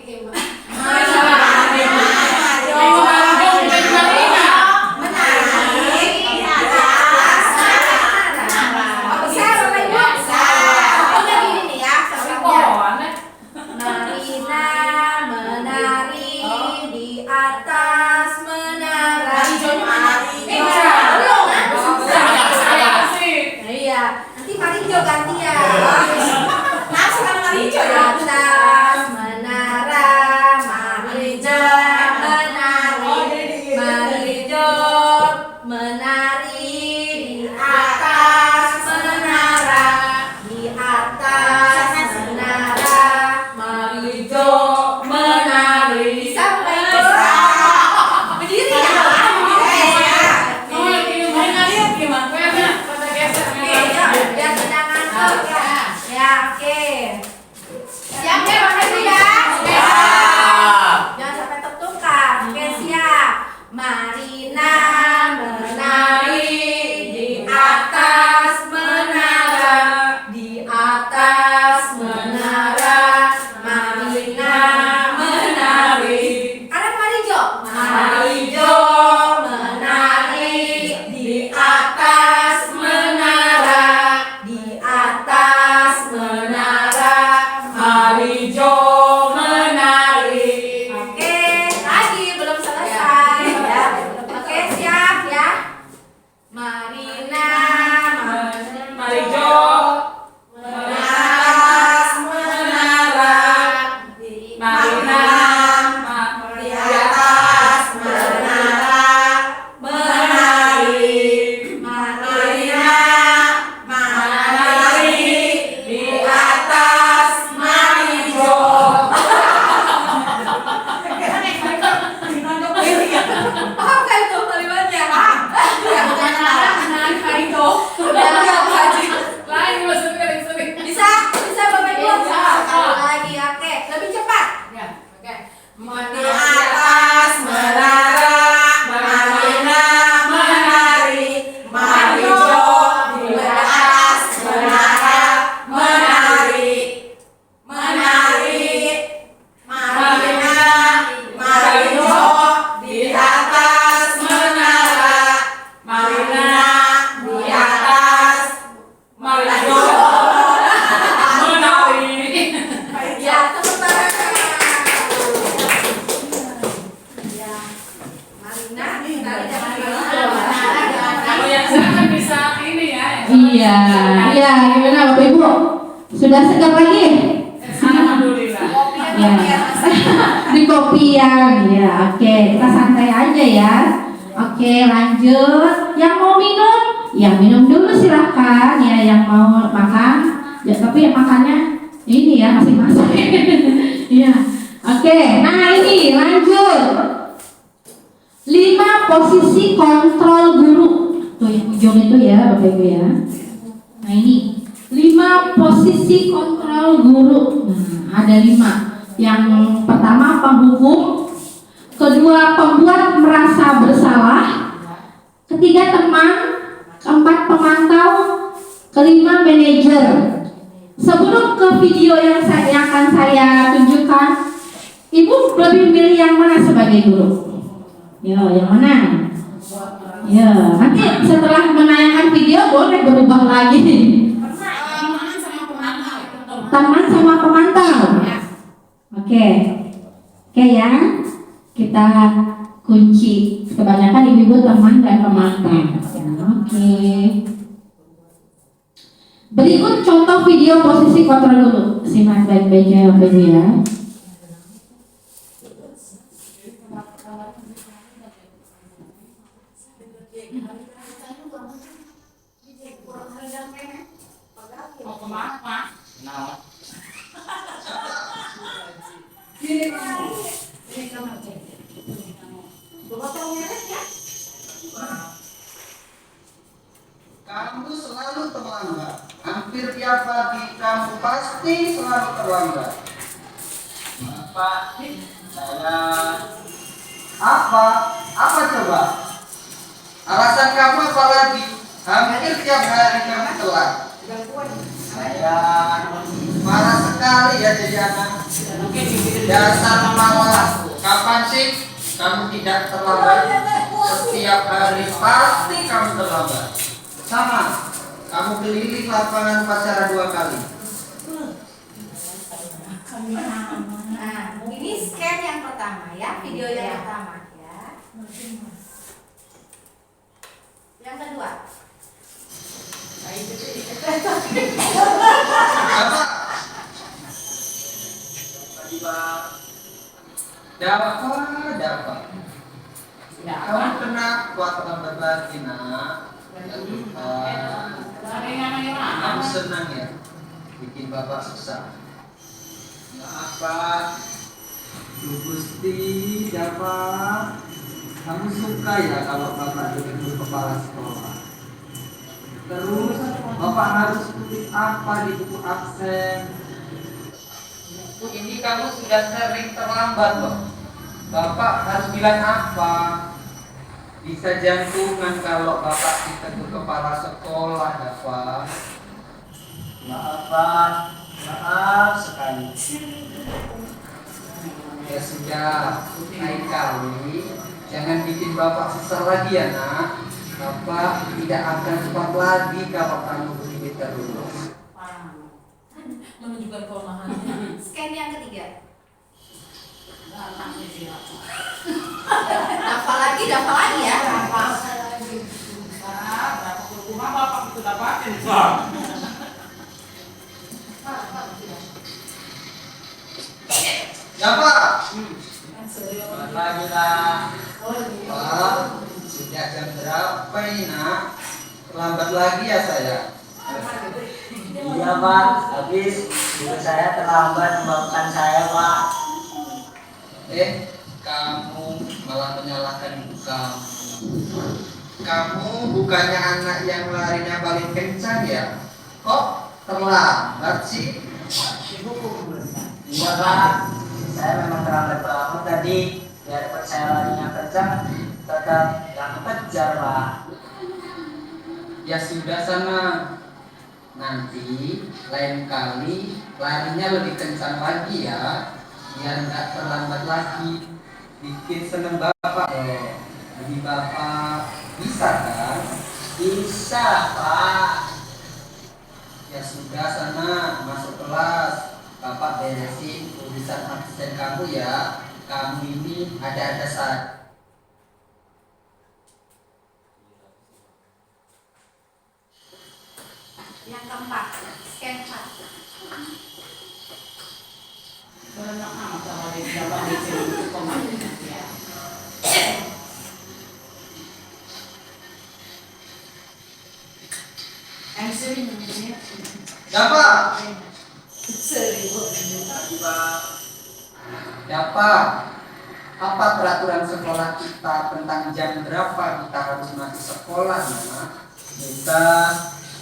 Iya, iya, gimana Bapak Ibu? Sudah segar lagi? Alhamdulillah. Ya, di kopi ya, oke, kita santai aja ya. Oke, lanjut. Yang mau minum, ya minum dulu silahkan. Ya, yang mau makan, ya tapi yang makannya ini ya masing-masing. Iya, oke. Nah ini lanjut. 5 posisi kontrol guru. Tuh yang ujung itu ya Bapak Ibu ya. Nah ini 5 posisi kontrol guru. Nah, ada 5. Yang pertama penghukum, kedua pembuat merasa bersalah, ketiga teman, keempat pemantau, kelima manajer. Sebelum ke video yang akan saya tunjukkan, Ibu lebih milih yang mana sebagai guru? Ya, yang mana? Ya, nanti setelah menayangkan video boleh berubah lagi. Teman sama pemantau. Oke ya, kita kunci Kebanyakan ibu-ibu teman dan pemantau. Oke. Berikut contoh video posisi kontrol dulu. Simak baik-baik ya Bapak Ibu ya. Mau kemana, Pak? Nah, Kamu selalu terlambat. Hampir tiap pagi kamu pasti selalu terlambat. Pak, saya Apa? Apa coba? Alasan kamu apa lagi? Hampir tiap hari kamu telat. saya Marah sekali ya jadi anak. Dasar malas. Kapan sih kamu tidak terlambat? Setiap hari pasti kamu terlambat. Sama. Kamu keliling lapangan upacara 2 kali. Nah, ini scan yang pertama ya, video yang pertama ya. Yang kedua. Apa? Dapat. Kamu kenapa terlambat lagi nak? Kamu senang ya? Bikin bapak susah. Nggak apa. Gusti dapat. Kamu suka ya kalau bapak duduk kepala sekolah. Terus bapak harus tulis apa di buku absen? Ini kamu sudah sering terlambat loh. Bapak harus bilang apa? Bisa jantungan kalau bapak ditegur kepala sekolah, Bapak. maaf sekali. Ya sudah, lain kali jangan bikin bapak susah lagi ya nak. Bapak tidak akan cepat lagi kalau kamu begini terus. Menunjukkan kelemahannya. Scan yang ketiga. Dapat lagi ya. Rumah bapak itu dapatin, Pak. Ya Pak. Selamat pagi, Pak. Pak, sudah jam berapa ini nak? Terlambat lagi ya saya. Iya, Pak. Habis ibu saya terlambat membangunkan saya, Pak. Kamu malah menyalahkan ibu kamu. Kamu bukannya anak yang larinya paling kencang ya? Kok terlambat sih? Iya, Pak. Saya memang terlambat banget tadi. Biarpun saya larinya kencang, tetap gak kejar, Pak. Ya sudah sana. Nanti lain kali larinya lebih kencang lagi ya, biar nggak terlambat lagi. Bikin seneng bapak loh. Jadi bapak bisa kan? Bisa, Pak. Ya sudah sana masuk kelas. Bapak beresin urusan absen kamu ya. Kamu ini ada saat. Yang keempat, scan 4. Berenang amat sama dia dapat di sini kemarin ya. Sering ya. Dapat. Dapat. Apa peraturan sekolah kita tentang jam berapa kita harus masuk sekolah, Nak? Kita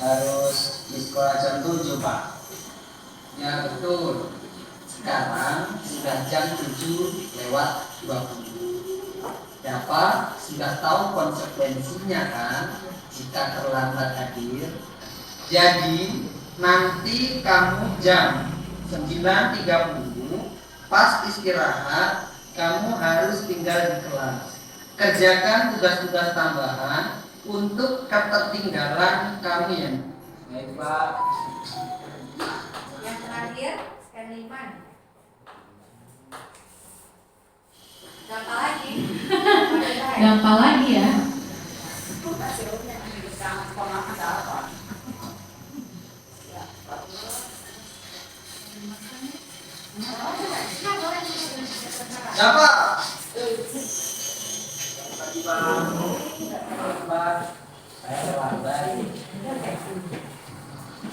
harus di sekolah jam 7, Pak. Ya betul. Sekarang sudah jam 7:20. Dapat sudah tahu konsekuensinya kan jika terlambat hadir. Jadi nanti kamu jam 9:30 pas istirahat kamu harus tinggal di kelas. Kerjakan tugas-tugas tambahan untuk ketertinggalan kamu ya. Baik, Pak. Yang terakhir, scan 5. Gampang lagi. Gampang lagi ya. Siapa?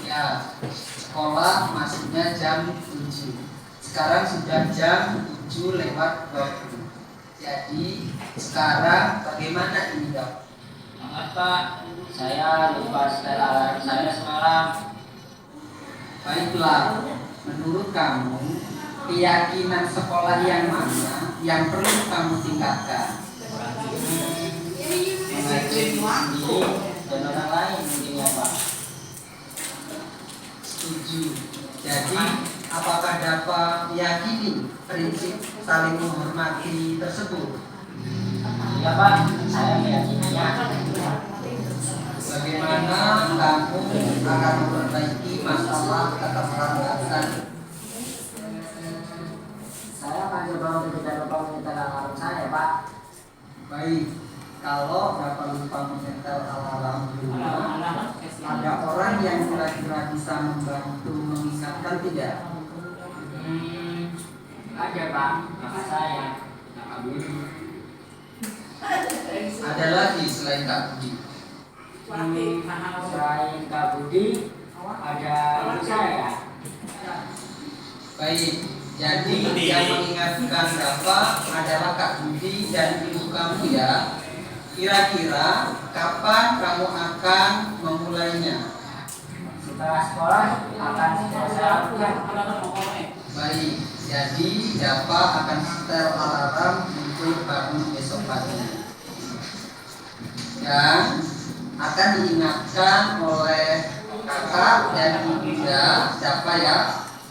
Ya, sekolah masuknya jam 7. Sekarang sudah jam 7 lewat 20. Jadi sekarang bagaimana ini, Dok? Maaf Pak, saya lupa setel alarm saya semalam. Baiklah, menurut kamu keyakinan sekolah yang mana yang perlu kamu tingkatkan? Mengajari diri dan orang lain mungkin ya Pak. Setuju. Jadi, apakah dapat meyakini prinsip saling menghormati tersebut? Ya Pak, saya meyakininya. Bagaimana kamu akan memperbaiki masalah keterlambatan? Saya akan coba untuk tidak lupa menyetel alarm saya Pak. Baik, kalau dapat lupa menyetel alarm di rumah, ada orang yang kira-kira bisa membantu mengingatkan tidak? Ada Pak, maka saya Kak Budi. Ada lagi selain Kak Budi? Selain Kak Budi, ada ibu saya. Baik, jadi yang mengingatkan Bapak adalah Kak Budi dan ibu kamu ya. Kira-kira kapan kamu akan memulainya? Setelah sekolah akan saya lakukan. Baik, jadi Bapak akan setel alarm untuk bangun besok pagi. Dan akan diingatkan oleh kakak dan ibunda siapa ya?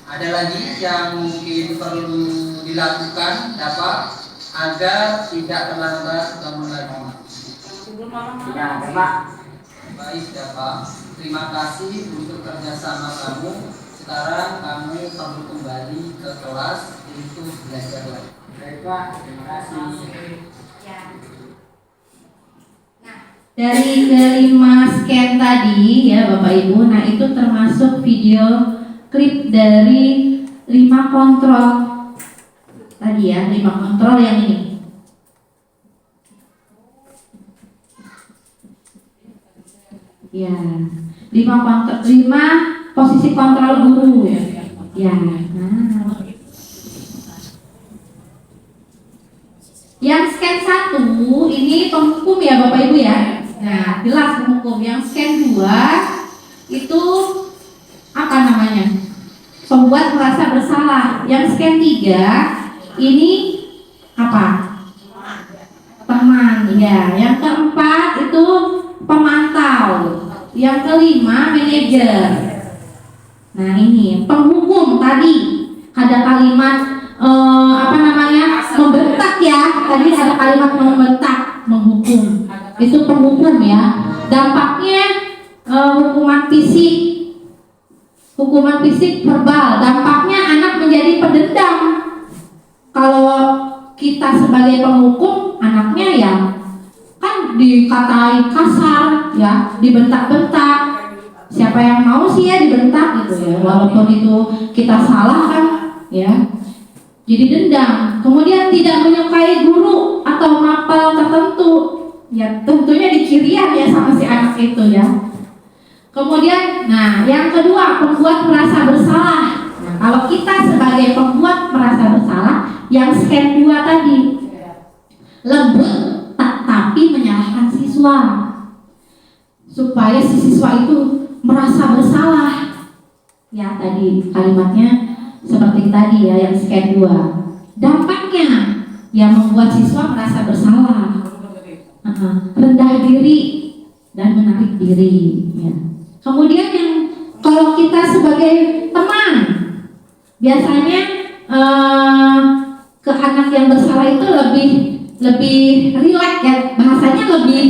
Ada lagi yang mungkin perlu dilakukan Bapak agar tidak terlambat bangun lagi. Tidak ada Pak. Baik Bapak, terima kasih untuk kerjasama kamu. Sekarang kamu perlu kembali ke kelas untuk belajar lagi. Baik Pak, terima kasih. Ya. Nah, Dari kelima scan tadi ya Bapak Ibu, nah itu termasuk video klip dari 5 kontrol tadi ya, 5 kontrol yang ini. Ya, 5 posisi kontrol guru ya. Ya, nah. Yang scan 1 ini penghukum ya Bapak Ibu ya. Nah, jelas penghukum. Yang scan 2 itu apa namanya? Pembuat merasa bersalah. Yang scan 3 ini apa? Teman ya. Yang keempat itu pemantau. Yang kelima manajer. Nah, ini penghukum tadi ada kalimat apa namanya? Membentak ya. Tadi ada kalimat membentak, menghukum. Itu penghukum ya. Dampaknya hukuman fisik. Hukuman fisik verbal. Dampaknya anak menjadi pendendam. Kalau kita sebagai penghukum, anaknya ya kan dikatai kasar ya, dibentak-bentak. Siapa yang mau sih ya dibentak gitu ya, walaupun itu kita salah kan ya. Jadi dendam. Kemudian tidak menyukai guru atau mapel tertentu. Ya tentunya dicirian ya sama si anak itu ya. Kemudian, nah yang kedua pembuat merasa bersalah. Nah, kalau kita sebagai pembuat merasa bersalah, yang scan 2 tadi lembut tapi menyalahkan siswa supaya si siswa itu merasa bersalah. Ya tadi kalimatnya seperti tadi ya yang scan 2. Dampaknya yang membuat siswa merasa bersalah, rendah diri dan menarik diri ya. Kemudian yang kalau kita sebagai teman biasanya ke anak yang bersalah itu lebih rileks ya, bahasanya lebih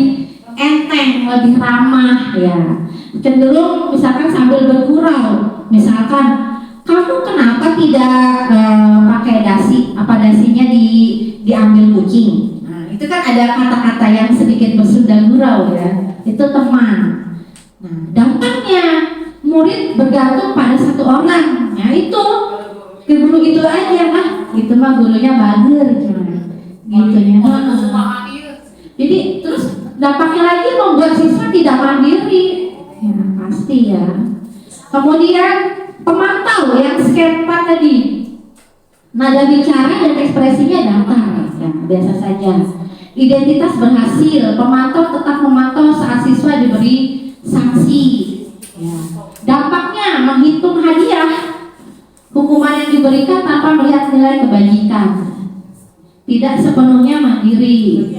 enteng, lebih ramah ya. Cenderung misalkan sambil bergurau, misalkan kamu kenapa tidak pakai dasi? Apa dasinya diambil kucing? Nah, itu kan ada kata-kata yang sedikit bersunda gurau ya. Itu teman. Nah, dampaknya murid bergantung pada satu orang. Ya itu, ke guru itu aja lah. Itu mah gurunya bager gitu ya. Jadi terus dampaknya lagi membuat siswa tidak mandiri. Ya pasti ya. Kemudian pemantau yang skempa tadi, nada bicara dan ekspresinya datar, ya, biasa saja. Identitas berhasil, pemantau tetap memantau saat siswa diberi sanksi. Ya. Dampaknya menghitung hadiah, hukuman yang diberikan tanpa melihat nilai kebajikan, tidak sepenuhnya mandiri.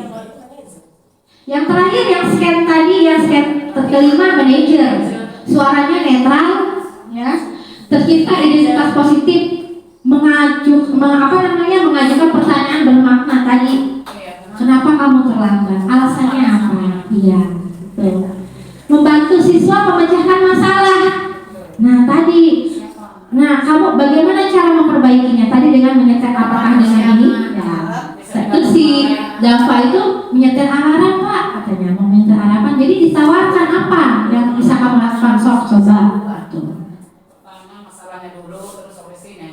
Yang terakhir yang scan tadi, yang scan kelima manajer, suaranya netral, ya. Tercipta identitas positif, mengajukan pertanyaan bermakna tadi. Kenapa kamu terlambat? Alasannya apa? Iya, betul. Membantu siswa memecahkan masalah. Nah tadi, kamu bagaimana cara memperbaikinya? Tadi dengan menyetel, apakah dengan ini? Ya, terus si Dava itu menyetel alarm Pak, katanya mau menyetel alarm. Jadi ditawarkan apa yang bisa kamu lakukan? Sok coba.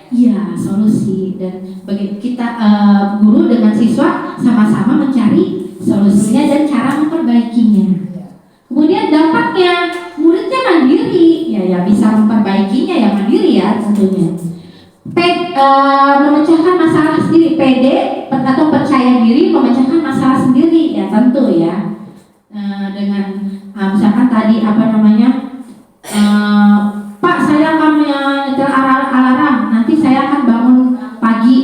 Iya, solusi. Dan bagi kita guru dengan siswa sama-sama mencari solusinya dan cara memperbaikinya. Kemudian dampaknya muridnya mandiri, ya bisa memperbaikinya ya mandiri ya tentunya. Memecahkan masalah sendiri, pede atau percaya diri memecahkan masalah sendiri ya tentu ya. Dengan misalkan tadi Pak saya akan nyetel alarm, nanti saya akan bangun pagi,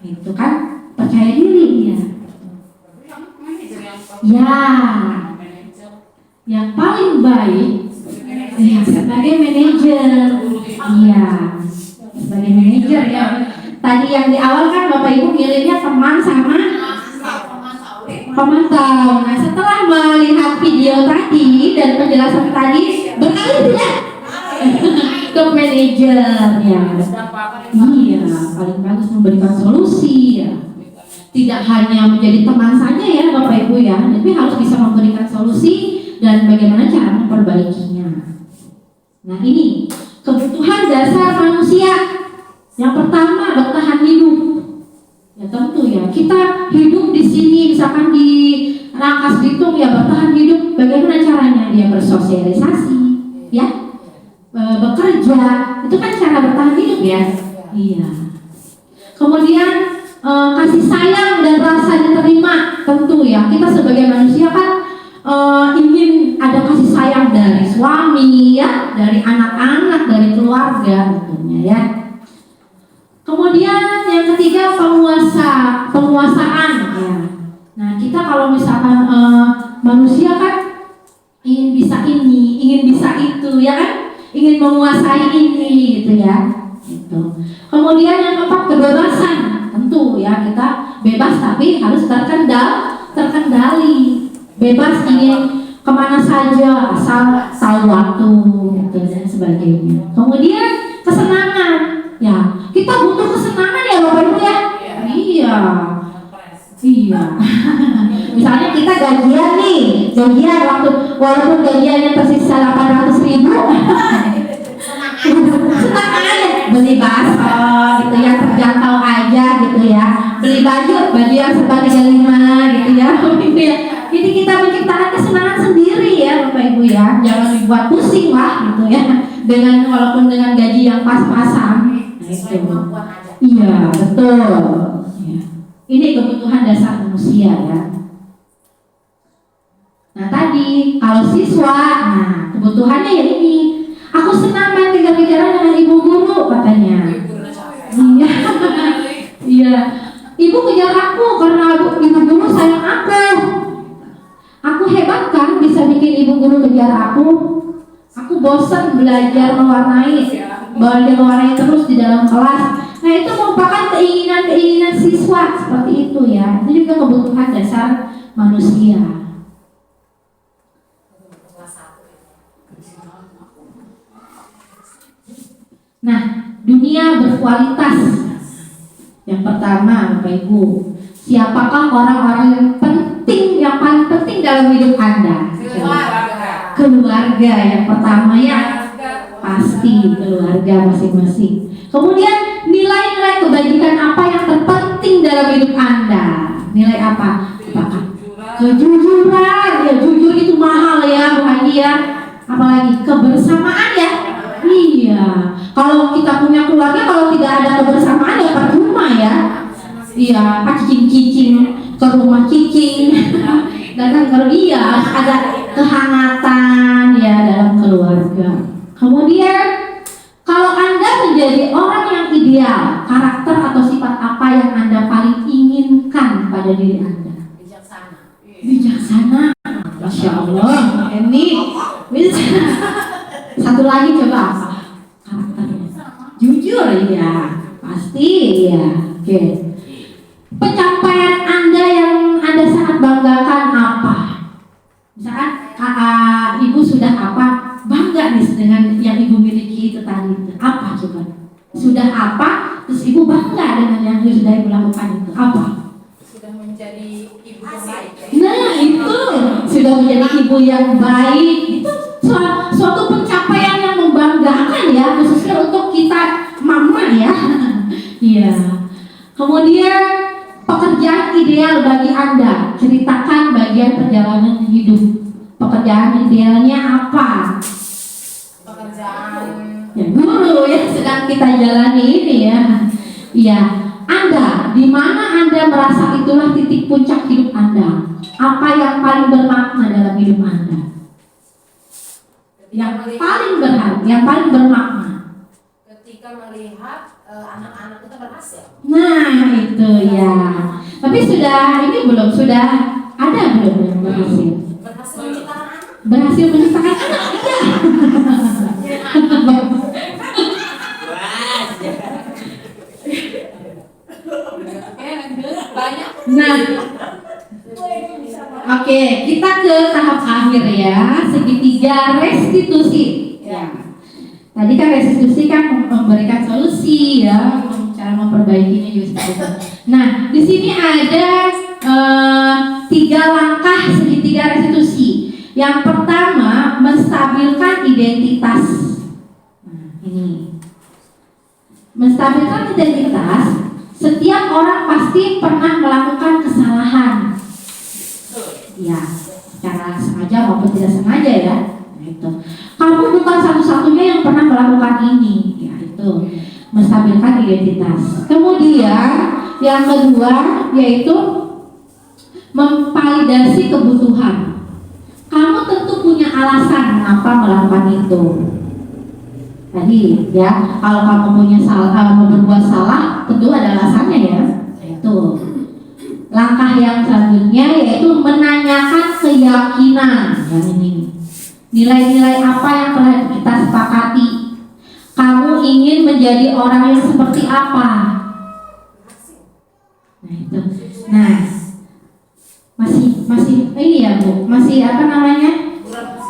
itu kan percaya diri ya. Ya, yang paling baik ya, sebagai manajer, iya sebagai manajer ya. Tadi yang di awal kan Bapak Ibu milihnya teman sama pemantau. Nah setelah melihat video tadi dan penjelasan tadi beralih ya ke manajer ya. Iya, paling bagus memberikan solusi ya. Tidak hanya menjadi teman saja ya Bapak Ibu ya, tapi harus bisa memberikan solusi dan bagaimana cara memperbaikinya. Nah ini kebutuhan dasar manusia. Yang pertama bertahan hidup. Ya tentu ya, kita hidup di sini misalkan di Rangkas Bitung ya bertahan hidup. Bagaimana caranya? Dia bersosialisasi, ya. Bekerja, itu kan cara bertahan hidup ya. Iya. Kemudian kasih sayang dan rasa diterima, tentu ya. Kita sebagai manusia kan ingin ada kasih sayang dari suami ya, dari anak-anak, dari keluarga tentunya ya. Kemudian yang ketiga penguasaan ya. Nah kita kalau misalkan manusia kan ingin bisa ini, ingin bisa itu ya kan, ingin menguasai ini gitu ya. Gitu. Kemudian yang keempat kebebasan, tentu ya kita bebas tapi harus terkendali, bebas ingin kemana saja asal tahu waktu gitu, dan sebagainya. Kemudian kesenangan, ya kita butuh kesenangan ya Bapak Ibu ya. Iya. Misalnya kita gajian nih, walaupun gajiannya tersisa 800.000, senang aja beli bakso gitu ya, terjangkau aja gitu ya, beli baju yang serba 35 gitu ya. Jadi kita menciptakan kesenangan sendiri ya Bapak Ibu ya, jangan dibuat pusing lah gitu ya, walaupun dengan gaji yang pas-pasan. Iya betul. Ya. Ini kebutuhan dasar manusia ya. Nah tadi kalau siswa, kebutuhannya ya ini. Aku senang main kejar-kejaran dengan ibu guru katanya. Iya. Iya. Ibu kejar aku karena ibu guru sayang aku. Aku hebat kan bisa bikin ibu guru kejar aku. Aku bosan belajar mewarnai terus di dalam kelas. Nah itu merupakan keinginan siswa seperti itu ya. Itu juga kebutuhan dasar manusia. Nah dunia berkualitas. Yang pertama, Bapak Ibu, siapakah orang-orang yang penting, yang paling penting dalam hidup Anda? Keluarga yang pertama ya, pasti keluarga masing-masing. Kemudian nilai-nilai kebajikan apa yang terpenting dalam hidup Anda? Nilai apa? Apakah kejujuran? Ya, jujur itu mahal ya, Bu Haji ya. Apalagi kebersamaan ya. Iya. Kalau kita punya keluarga, kalau tidak ada kebersamaan ya percuma ya. Iya, cicing-cicing ke rumah cicing. Dan kan kalau iya ada kehangatan ya dalam keluarga. Kemudian kalau Anda menjadi orang yang ideal, karakter atau sifat apa yang Anda paling inginkan pada diri Anda? Bijaksana. Masya Allah. Ini bisa. Satu lagi coba apa? Karakternya. Jujur ya, pasti ya. Oke. Pencapaian Anda yang Anda sangat banggakan apa? Misalkan ibu sudah apa? Bangga nih dengan yang ibu miliki itu tadi. Apa coba? Sudah apa? Terus ibu bangga dengan yang sudah ibu lakukan itu. Apa? Sudah menjadi ibu yang baik. Nah itu sudah menjadi ibu yang baik. Itu suatu pencapaian yang membanggakan ya, khususnya untuk kita mama ya. Iya. Kemudian pekerjaan ideal bagi Anda, ceritakan bagian perjalanan hidup. Pekerjaan idealnya apa? Pekerjaan Ya guru yang sedang kita jalani ini ya. Iya. Anda, di mana Anda merasa itulah titik puncak hidup Anda? Apa yang paling bermakna dalam hidup Anda? Yang paling berharga, yang paling bermakna. ketika melihat anak-anak kita berhasil. Nah itu ya. Tapi sudah ini belum, sudah ada belum yang berhasil? Berhasil menciptakan anak. Berhasil menciptakan anak? Iya. Banyak. Nah, oke, kita ke tahap akhir ya, segitiga restitusi. Ya. Tadi kan restitusi kan memberikan solusi ya, cara memperbaikinya juga seperti itu. Nah, di sini ada 3 langkah segitiga restitusi. Yang pertama, menstabilkan identitas. Nah, ini. Menstabilkan identitas. Setiap orang pasti pernah melakukan kesalahan. Ya, secara sengaja maupun tidak sengaja ya. Nah, itu. Kamu bukan satu-satunya yang pernah melakukan ini. Ya, itu. Menstabilkan identitas. Kemudian yang kedua yaitu memvalidasi kebutuhan. Kamu tentu punya alasan mengapa melakukan itu. Tadi ya, kalau kamu punya salah, mau berbuat salah, tentu ada alasannya ya. Itu. Langkah yang selanjutnya yaitu menanyakan keyakinan. Yang ini. Nilai-nilai apa yang telah kita sepakati? Kamu ingin menjadi orang yang seperti apa? Nah itu. Nah, masih ini ya Bu, masih apa namanya?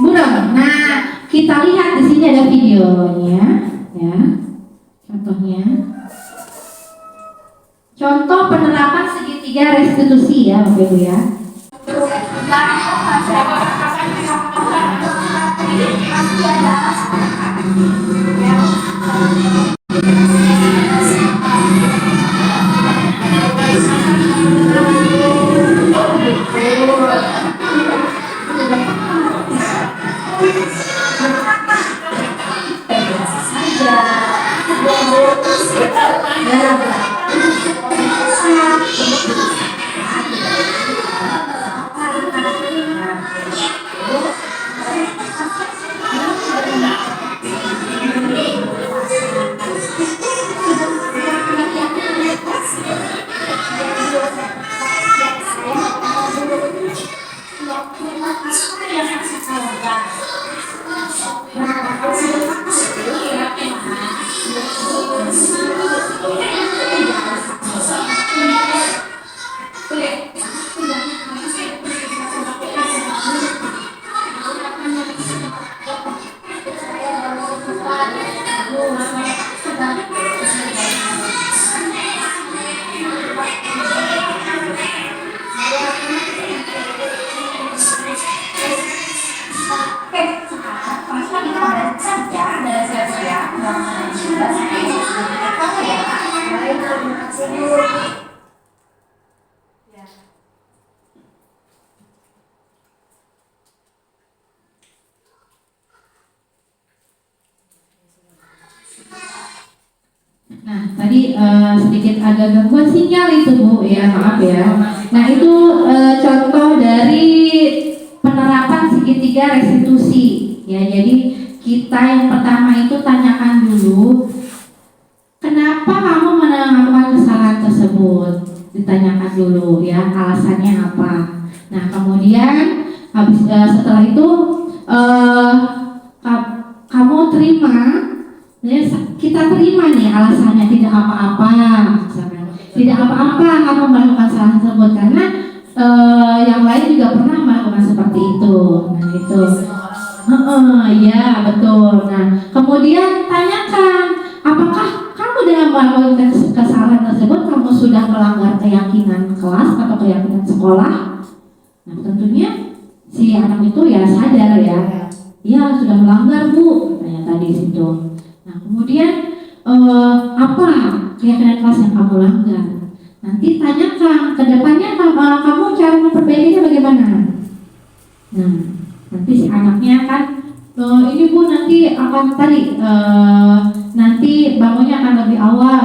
Buram. Nah, kita lihat di sini ada videonya, ya. Contohnya. Contoh penerapan segitiga restitusi ya, Bapak Ibu ya. tadi sedikit agak gangguan sinyal itu Bu, ya maaf ya. Nah itu contoh dari penerapan segitiga restitusi. Ya, jadi kita yang pertama itu tanyakan dulu, kenapa kamu melakukan kesalahan tersebut? Ditanyakan dulu ya, alasannya apa. Nah kemudian setelah itu kamu terima, ya, kita terima nih alasannya, tidak apa-apa, tidak apa-apa kamu melakukan kesalahan tersebut karena yang lain juga pernah melakukan seperti itu. Nah itu, ya betul. Nah kemudian tanyakan, apakah kamu dengan melakukan kesalahan tersebut kamu sudah melanggar keyakinan kelas atau keyakinan sekolah? Nah tentunya si anak itu ya sadar ya, ya sudah melanggar Bu, katanya tadi situ. Nah kemudian apa keyakinan kelas yang kamu langgar? Nanti tanyakan ke depannya kamu cara memperbaikinya bagaimana? Nah nanti si anaknya kan ini Bu nanti akan tadi nanti bangunnya akan lebih awal,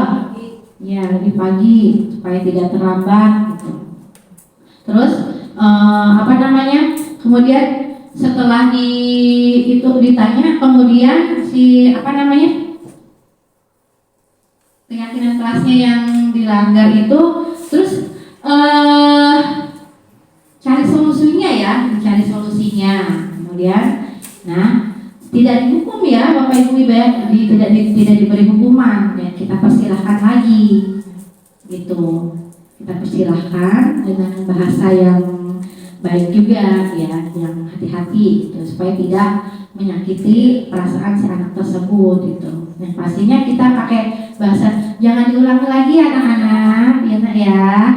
ya lebih pagi supaya tidak terlambat gitu. Terus kemudian setelah itu ditanya, kemudian si keyakinan kelasnya yang dilanggar itu, terus cari dicari solusinya. Kemudian, nah tidak dihukum ya Bapak Ibu tidak diberi hukuman, ya kita persilahkan lagi, gitu. Kita persilahkan dengan bahasa yang baik juga ya, yang hati-hati gitu, supaya tidak menyakiti perasaan si anak tersebut gitu. Nah pastinya kita pakai bahasa jangan diulangi lagi anak-anak ya,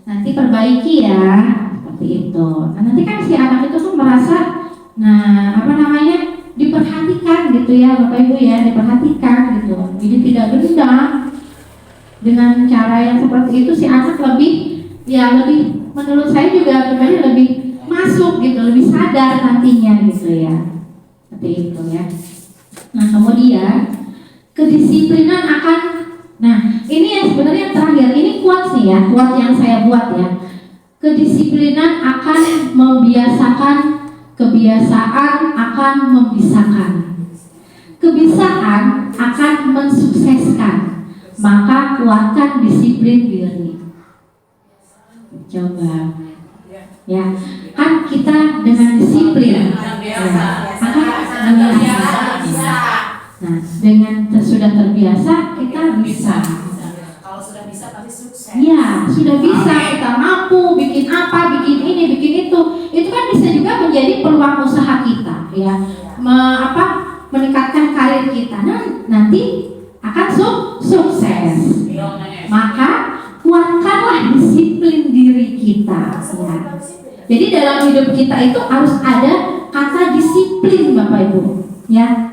nanti perbaiki ya, seperti itu. Nah nanti kan si anak itu tuh merasa diperhatikan gitu ya Bapak Ibu ya, diperhatikan gitu. Jadi tidak dendam. Dengan cara yang seperti itu si anak lebih menurut saya juga pribadi lebih masuk gitu, lebih sadar nantinya gitu ya, seperti itu ya. Nah kemudian kedisiplinan akan, nah ini yang sebenarnya yang terakhir, ini quotes nih ya, quote yang saya buat ya. Kedisiplinan akan membiasakan, kebiasaan akan membisakan, kebiasaan akan mensukseskan, maka kuatkan disiplin diri. Coba ya, kan kita dengan disiplin nah dengan sudah terbiasa kita bisa. Kalau sudah bisa pasti sukses. Ya sudah bisa, kita mampu bikin apa, bikin ini, bikin itu kan bisa juga menjadi peluang usaha kita ya, meningkatkan karir kita. Nah nanti akan sukses. Maka kuatkanlah disiplin diri kita ya. Jadi dalam hidup kita itu harus ada kata disiplin Bapak Ibu ya.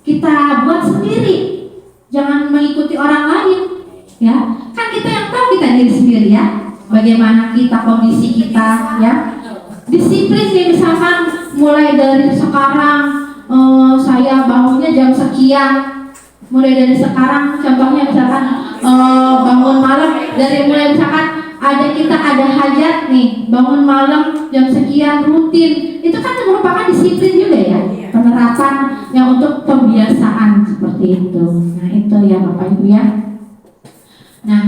Kita buat sendiri, jangan mengikuti orang lain ya. Kan kita yang tahu kita diri sendiri ya, bagaimana kita, kondisi kita ya. Disiplin ya, misalkan mulai dari sekarang saya bangunnya jam sekian. Mulai dari sekarang contohnya misalkan bangun malam, dari mulai misalkan kita ada hajat nih, bangun malam jam sekian rutin, itu kan merupakan disiplin juga ya, penerapan yang untuk pembiasaan seperti itu. Nah itu ya Bapak Ibu ya. Nah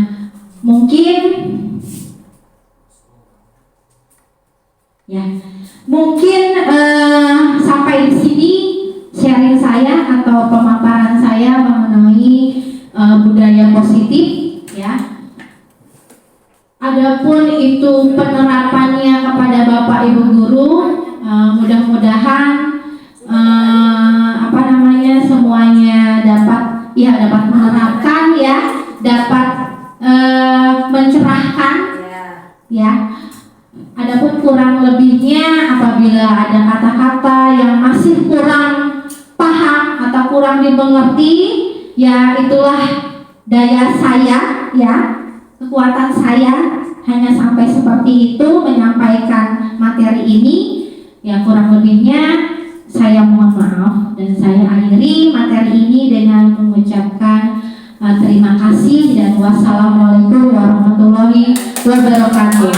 mungkin sampai di sini sharing saya atau pemaparan saya mengenai budaya positif ya. Adapun itu penerapannya kepada Bapak Ibu guru, mudah-mudahan semuanya dapat menerapkan ya, dapat mencerahkan ya. Adapun kurang lebihnya, apabila ada kata-kata yang masih kurang paham atau kurang dimengerti, ya itulah daya saya ya, kekuatan saya hanya sampai seperti itu menyampaikan materi ini. Ya kurang lebihnya saya mohon maaf, dan saya akhiri materi ini dengan mengucapkan Terima kasih dan wassalamualaikum warahmatullahi wabarakatuh.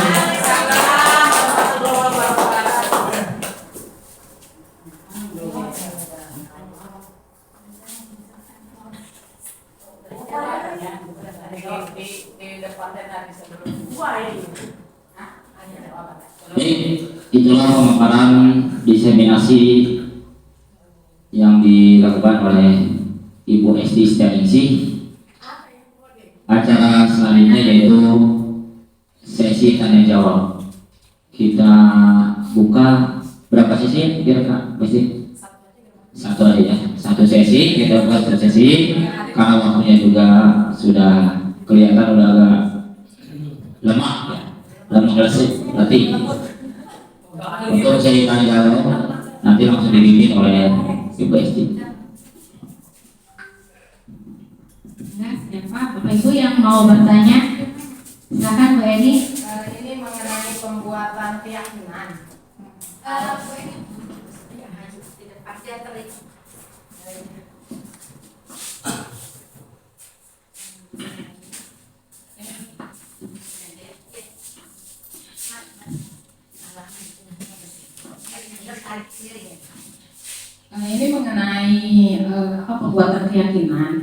Di depannya tadi sebelum gua ini. Baik, itulah pemaparan diseminasi yang dilakukan oleh Ibu Esti Setianingsih. Acara selanjutnya yaitu sesi tanya jawab. Kita buka berapa sesi kira-kira? Pasti satu aja ya, satu sesi. Kita buka satu sesi karena waktunya juga sudah kelihatan udah agak lemah ya, lemah letih. Untuk sesi tanya jawab nanti langsung dipimpin oleh Ibu Esti. Nah, siapa Bapak Ibu yang mau bertanya? Silakan Bu Eni. Ini mengenai pembuatan keyakinan. Bu Eni, di depan dia terik. Ini mengenai pembuatan keyakinan.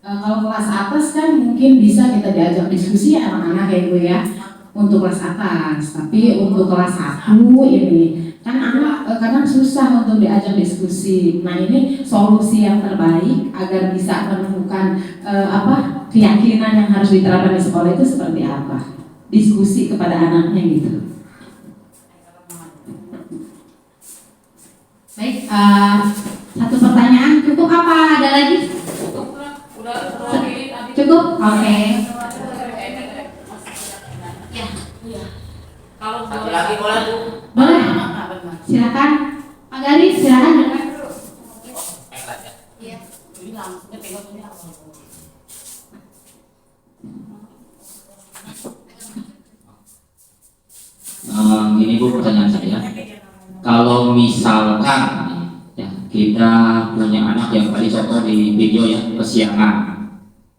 Kalau kelas atas kan mungkin bisa kita diajak diskusi ya anak-anak ya Ibu ya, untuk kelas atas. Tapi untuk kelas 1 ini kan anak kadang susah untuk diajak diskusi. Nah ini solusi yang terbaik agar bisa menemukan keyakinan yang harus diterapkan di sekolah itu seperti apa? Diskusi kepada anaknya gitu. Baik, satu pertanyaan cukup apa? Ada lagi? Cukup? Oke. Ya. Kalau satu lagi boleh Bu. Boleh. Silakan. Pak Garis, silakan. Iya. Ini Bu pertanyaan saya. Kalau misalkan ya, kita punya anak yang tadi contoh di video ya, kesiangan,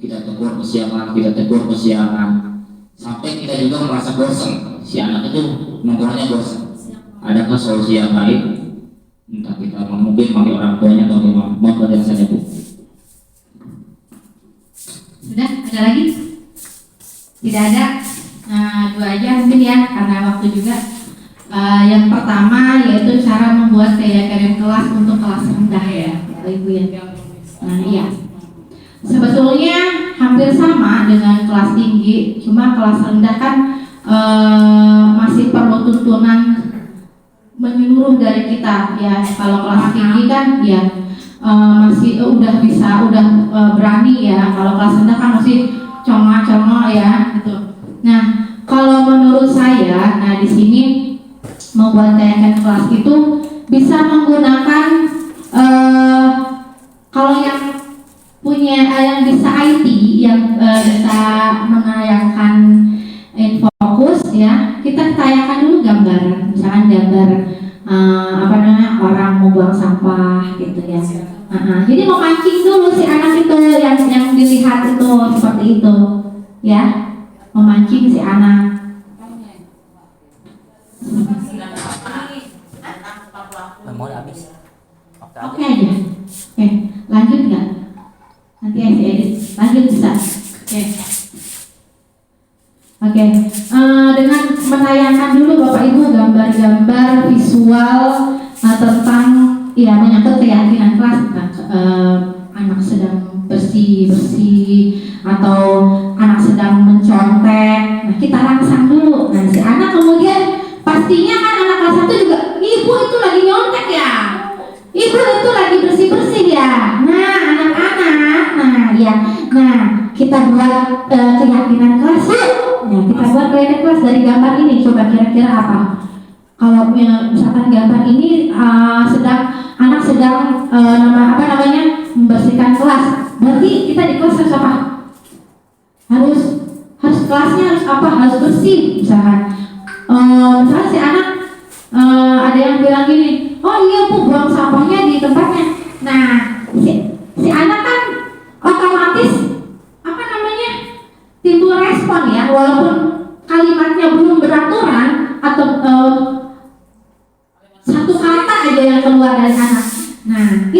kita tegur kesiangan, sampai kita juga merasa bosan, si anak itu nongkrongnya bosan. Adakah solusi yang baik? Entah kita mungkin panggil orang tuanya atau mau belajar saja Bu. Sudah, ada lagi? Tidak ada. Nah, 2 aja mungkin ya, karena waktu juga. Yang pertama yaitu cara membuat keyakinan kelas untuk kelas rendah ya, Bapak Ibu ya. Nah, iya. Sebetulnya hampir sama dengan kelas tinggi, cuma kelas rendah kan masih perlu tuntunan menyeluruh dari kita ya. Kalau kelas tinggi kan ya masih udah berani ya. Kalau kelas rendah kan masih congak-congok ya gitu. Nah, kalau menurut saya, nah di sini membuat keyakinan kelas itu bisa menggunakan kalau yang punya yang bisa IT yang bisa menayangkan infokus ya, kita tayangkan dulu gambar, misalkan gambar orang mau buang sampah gitu ya. Jadi memancing dulu si anak itu yang dilihat itu seperti itu ya, memancing si anak. Mau habis. Oke aja. Oke, lanjut nggak? Nanti saya edit. Lanjut bisa. Oke. Dengan menayangkan dulu Bapak Ibu gambar-gambar visual tentang ya menyangkut keyakinan kelas tentang anak sedang bersih atau anak sedang mencontek. Nah, kita rangsang dulu. Nah, si anak kemudian pastinya kan anak kelas 1 juga, ibu itu lagi nyontek ya, ibu itu lagi bersih ya. Nah, anak-anak, nah kita buat keyakinan kelas yuk. Nah, kita buat keyakinan kelas dari gambar ini. Coba kira-kira apa? Kalau misalkan gambar ini anak sedang membersihkan kelas, berarti kita di kelas harus apa? Harus kelasnya harus apa? Harus bersih misalkan. Misalnya si anak ada yang bilang gini, oh iya Bu, buang sampahnya di tempatnya. Nah, si anak kan otomatis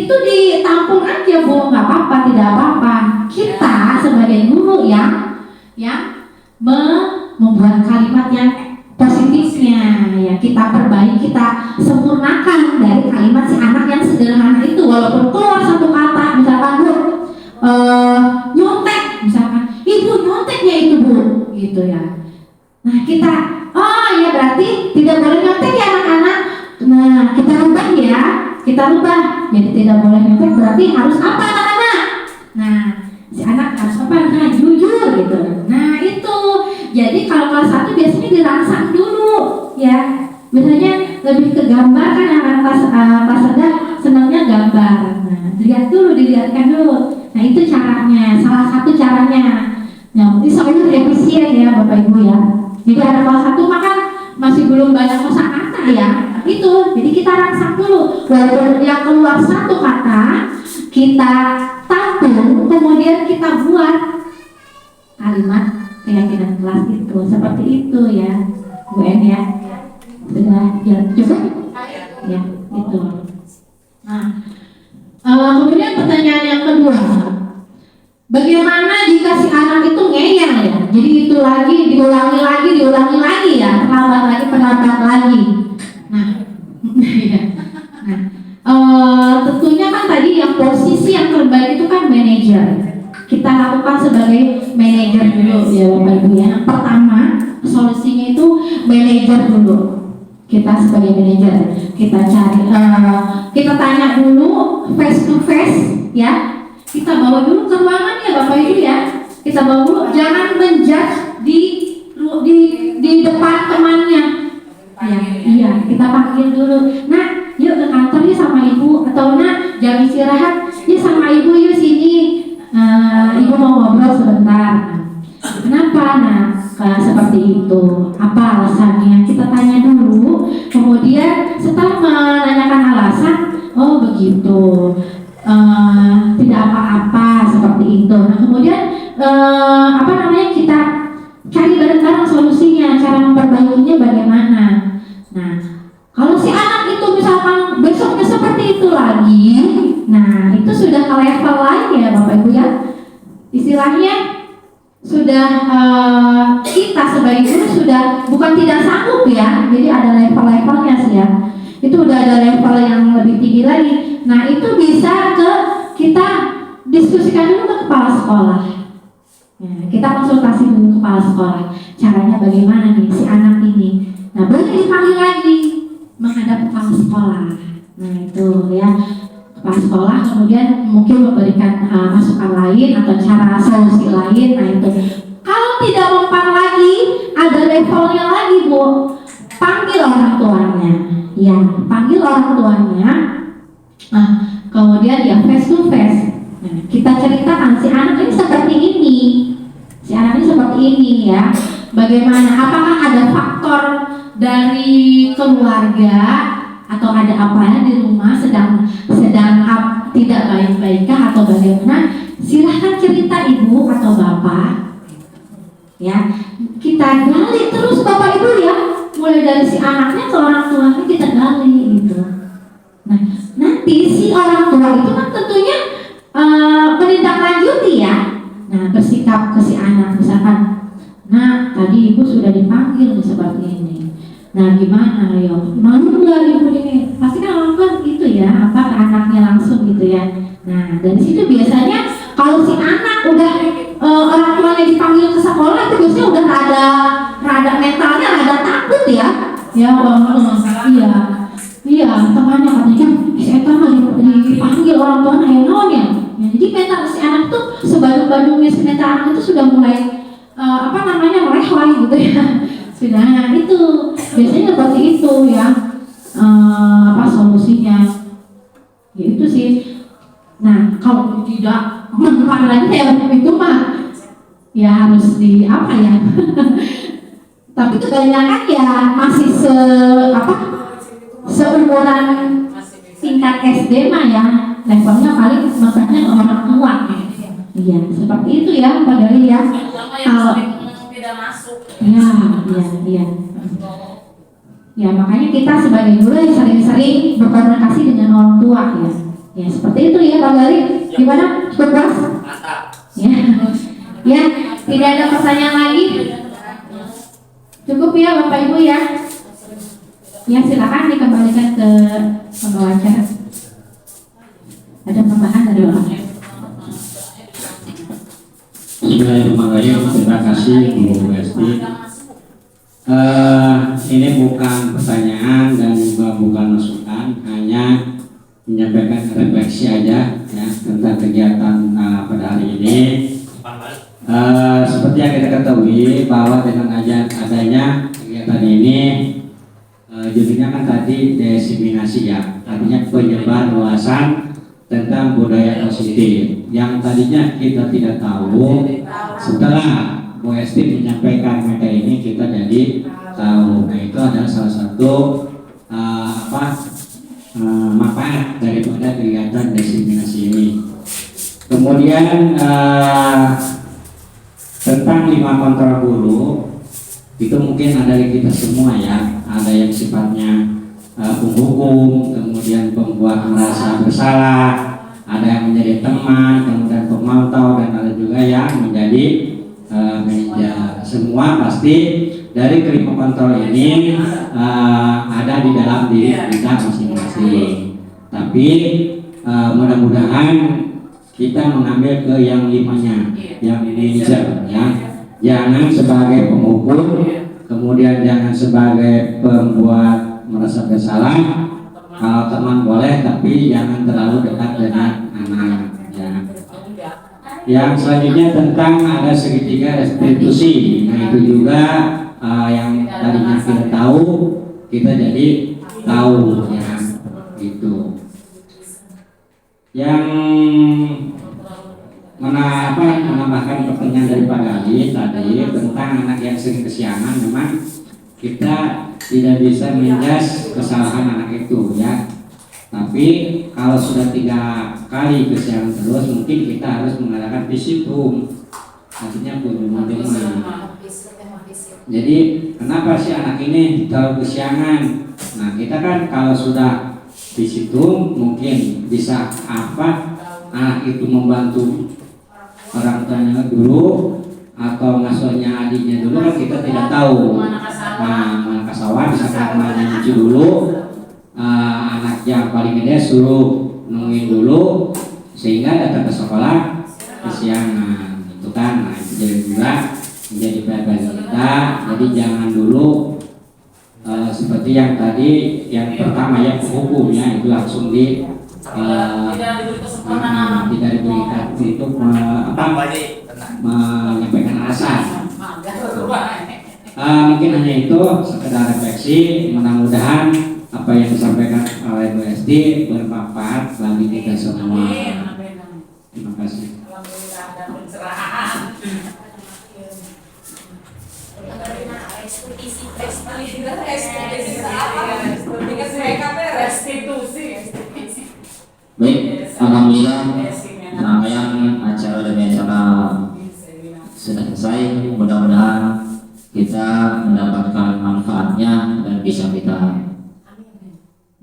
itu ditampung aja Bu, nggak apa-apa, tidak apa-apa. Kita sebagai guru yang membuat kalimat yang positifnya, ya kita perbaiki, kita sempurnakan dari kalimat si anak yang sederhana itu. Walaupun keluar satu kata, misalkan Bu, nyontek, misalkan ibu nyonteknya itu Bu, gitu ya. Nah kita, oh ya berarti tidak boleh nyontek ya anak-anak. Nah kita rubah ya, kita rubah. Jadi tidak boleh nyontek berarti harus apa anak-anak? Nah si anak harus apa? Nah jujur gitu. Nah itu. Jadi kalau kelas 1 biasanya dirangsang dulu ya. Biasanya lebih ke gambar kan, anak kelas rendah senangnya gambar. Nah dilihatkan dulu. Nah itu caranya, salah satu caranya. Nah ini soalnya efisien ya Bapak Ibu ya. Jadi anak kelas 1 makan masih belum banyak kosakata ya. Itu, jadi kita rangsang dulu. Walaupun yang keluar satu kata, kita tampung, kemudian kita buat kalimat keyakinan kelas itu. Seperti itu ya, Bu En ya. Sudah ya, cukup? Ya, itu. Nah, kemudian pertanyaan yang kedua. Bagaimana jika si anak itu ngeyel ya? Jadi itu lagi, diulangi lagi ya, terlambat lagi. Nah, ya. Tentunya kan tadi yang posisi yang terbaik itu kan manajer. Kita lakukan sebagai manajer dulu ya Bapak Ibu ya. Yang pertama solusinya itu manajer dulu. Kita sebagai manajer, kita cari, kita tanya dulu face to face ya. Kita bawa dulu ke ruangan ya Bapak Ibu ya. Kita bawa dulu, jangan menjudge di depan temannya. Ya, iya, kita panggil dulu. Nah, yuk ke kantor yuk sama ibu, atau nak jam istirahat, yuk sama ibu yuk sini. Ibu mau ngobrol sebentar. Kenapa? Nah, seperti itu. Apa alasannya? Kita tanya dulu. Kemudian setelah menanyakan alasan, oh begitu. Tidak apa-apa seperti itu. Nah kemudian kita cari bareng-bareng solusinya, cara memperbaikinya bagaimana. Nah kalau si anak itu misalkan besoknya seperti itu lagi, nah itu sudah ke level lain ya Bapak Ibu ya. Istilahnya sudah kita sebagai guru sudah bukan tidak sanggup ya. Jadi ada level-levelnya sih ya. Itu udah ada level yang lebih tinggi lagi. Nah itu bisa kita diskusikan dulu ke kepala sekolah. Ya, kita konsultasi dulu ke kepala sekolah. Caranya bagaimana nih si anak ini. Nah boleh dipanggil lagi menghadap kepala sekolah. Nah itu ya, kepala sekolah kemudian mungkin memberikan masukan lain atau cara solusi lain. Nah itu. Kalau tidak mempan lagi, ada levelnya lagi Bu. Panggil orang tuanya. Ya, panggil orang tuanya. Nah, kemudian ya face to face. Nah, kita ceritakan si anak ini seperti ini. Si anak ini seperti ini ya. Bagaimana? Apakah ada faktor dari keluarga atau ada apa di rumah sedang tidak baik-baikkah atau bagaimana? Silahkan cerita ibu atau bapak. Ya, kita gali terus Bapak Ibu ya. Mulai dari si anaknya ke orang tuanya kita gali gitu. Nah, nanti si orang tua itu kan tentunya menindaklanjuti ya. Nah, bersikap ke si anak misalkan, nah tadi ibu sudah dipanggil seperti ini. Nah, gimana yo? Malu nggak ibu ini? Pasti kan orang tua gitu ya, apa ke anaknya langsung gitu ya. Nah, dari situ biasanya kalau si anak udah orang tuanya dipanggil ke sekolah itu biasanya udah rada mentalnya rada takut ya. Ya, iya, temannya katanya saya mah dipanggil orang tuanya ayo naon ya. Jadi mental si anak tuh sebadung-badungnya si mental anak itu sudah mulai meleleh gitu ya. Sudah itu biasanya seperti itu ya. Solusinya ya itu sih. Nah kalau tidak mempan lagi ya itu mah ya harus di apa ya. Tapi kebanyakan ya masih seumuran tingkat SD mah ya, levelnya paling makanya orang tua. Iya seperti itu ya Pak Gali ya. Kalau tidak masuk. Iya. Ya makanya kita sebagai guru sering-sering berkomunikasi dengan orang tua ya. Ya seperti itu ya Pak Gali. Gimana? Cukup puas? Ya. Ya, tidak ada pertanyaan lagi. Cukup ya Bapak Ibu ya. Ya silakan dikembalikan ke pembawa acara. Ada tambahan dari Bapak? Bismillahirrahmanirrahim. Terima kasih Bu Esti. Ini bukan pertanyaan dan juga bukan masukan, hanya menyampaikan refleksi aja ya tentang kegiatan pada hari ini. Seperti yang kita ketahui bahwa dengan adanya kegiatan ini judulnya kan tadi diseminasi ya, artinya penyebar luasan tentang budaya positif yang tadinya kita tidak tahu. Setelah Bu Esti menyampaikan materi ini kita jadi tahu. Nah itu adalah salah satu manfaat daripada kegiatan diseminasi ini. Kemudian tentang 5 kontrol guru itu mungkin ada di kita semua ya. Ada yang sifatnya penghukum, kemudian pembuat merasa bersalah, ada yang menjadi teman, kemudian pemantau, dan ada juga yang menjadi manajer. Semua pasti dari kelima kontrol ini ada di dalam diri kita masing-masing. Tapi mudah-mudahan kita mengambil ke yang 5-nya, yang manajer ya. Jangan sebagai penghukum, kemudian jangan sebagai pembuat merasa bersalah. Kalau teman boleh, tapi jangan terlalu dekat dengan anak ya. Yang selanjutnya tentang ada segitiga restitusi. Nah itu juga yang tadinya kita tahu, kita jadi tahu ya gitu. Yang menambahkan pertanyaan dari Pak Gali tadi tentang anak yang sering kesiangan, memang kita tidak bisa menjudge kesalahan anak itu ya. Tapi kalau sudah 3 kali kesiangan terus, mungkin kita harus mengadakan visitum, artinya kunjungan rumah. Jadi kenapa sih anak ini terlalu kesiangan? Nah kita kan kalau sudah visitum mungkin bisa anak itu membantu orang tuanya dulu atau ngasuhnya adiknya dulu, kan kita tidak tahu. Nah, mana kasawan bisa namanya nyuci dulu, anak yang paling gede suruh nungguin dulu sehingga datang ke sekolah kesiangan, itu kan. Nah, itu jadi juga menjadi pelajaran kita. Jadi jangan dulu seperti yang tadi yang pertama ya hukumnya itu langsung tidak diberikan untuk menyampaikan alasan. Mungkin hanya itu sekedar refleksi. Mudah-mudahan apa yang disampaikan oleh Bu Esti bermanfaat bagi kita semua. Terima kasih. Baik, alhamdulillah rangkaian acara demi acara sudah selesai. Mudah-mudahan kita mendapatkan manfaatnya dan bisa kita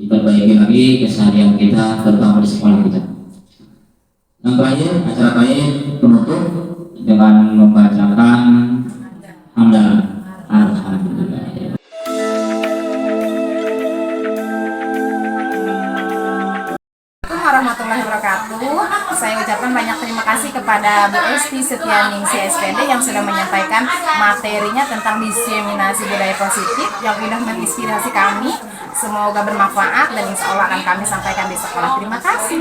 diperbaiki lagi keseharian kita, terutama di sekolah kita. Yang terakhir, acara terakhir penutup dengan membacakan hamdalah. Alhamdulillah. Warahmatullahi wabarakatuh. Saya ucapkan banyak terima kasih kepada Bu Esti Setianingsih SPD yang sudah menyampaikan materinya tentang diseminasi budaya positif yang sudah menginspirasi kami. Semoga bermanfaat dan insya Allah akan kami sampaikan di sekolah. Terima kasih.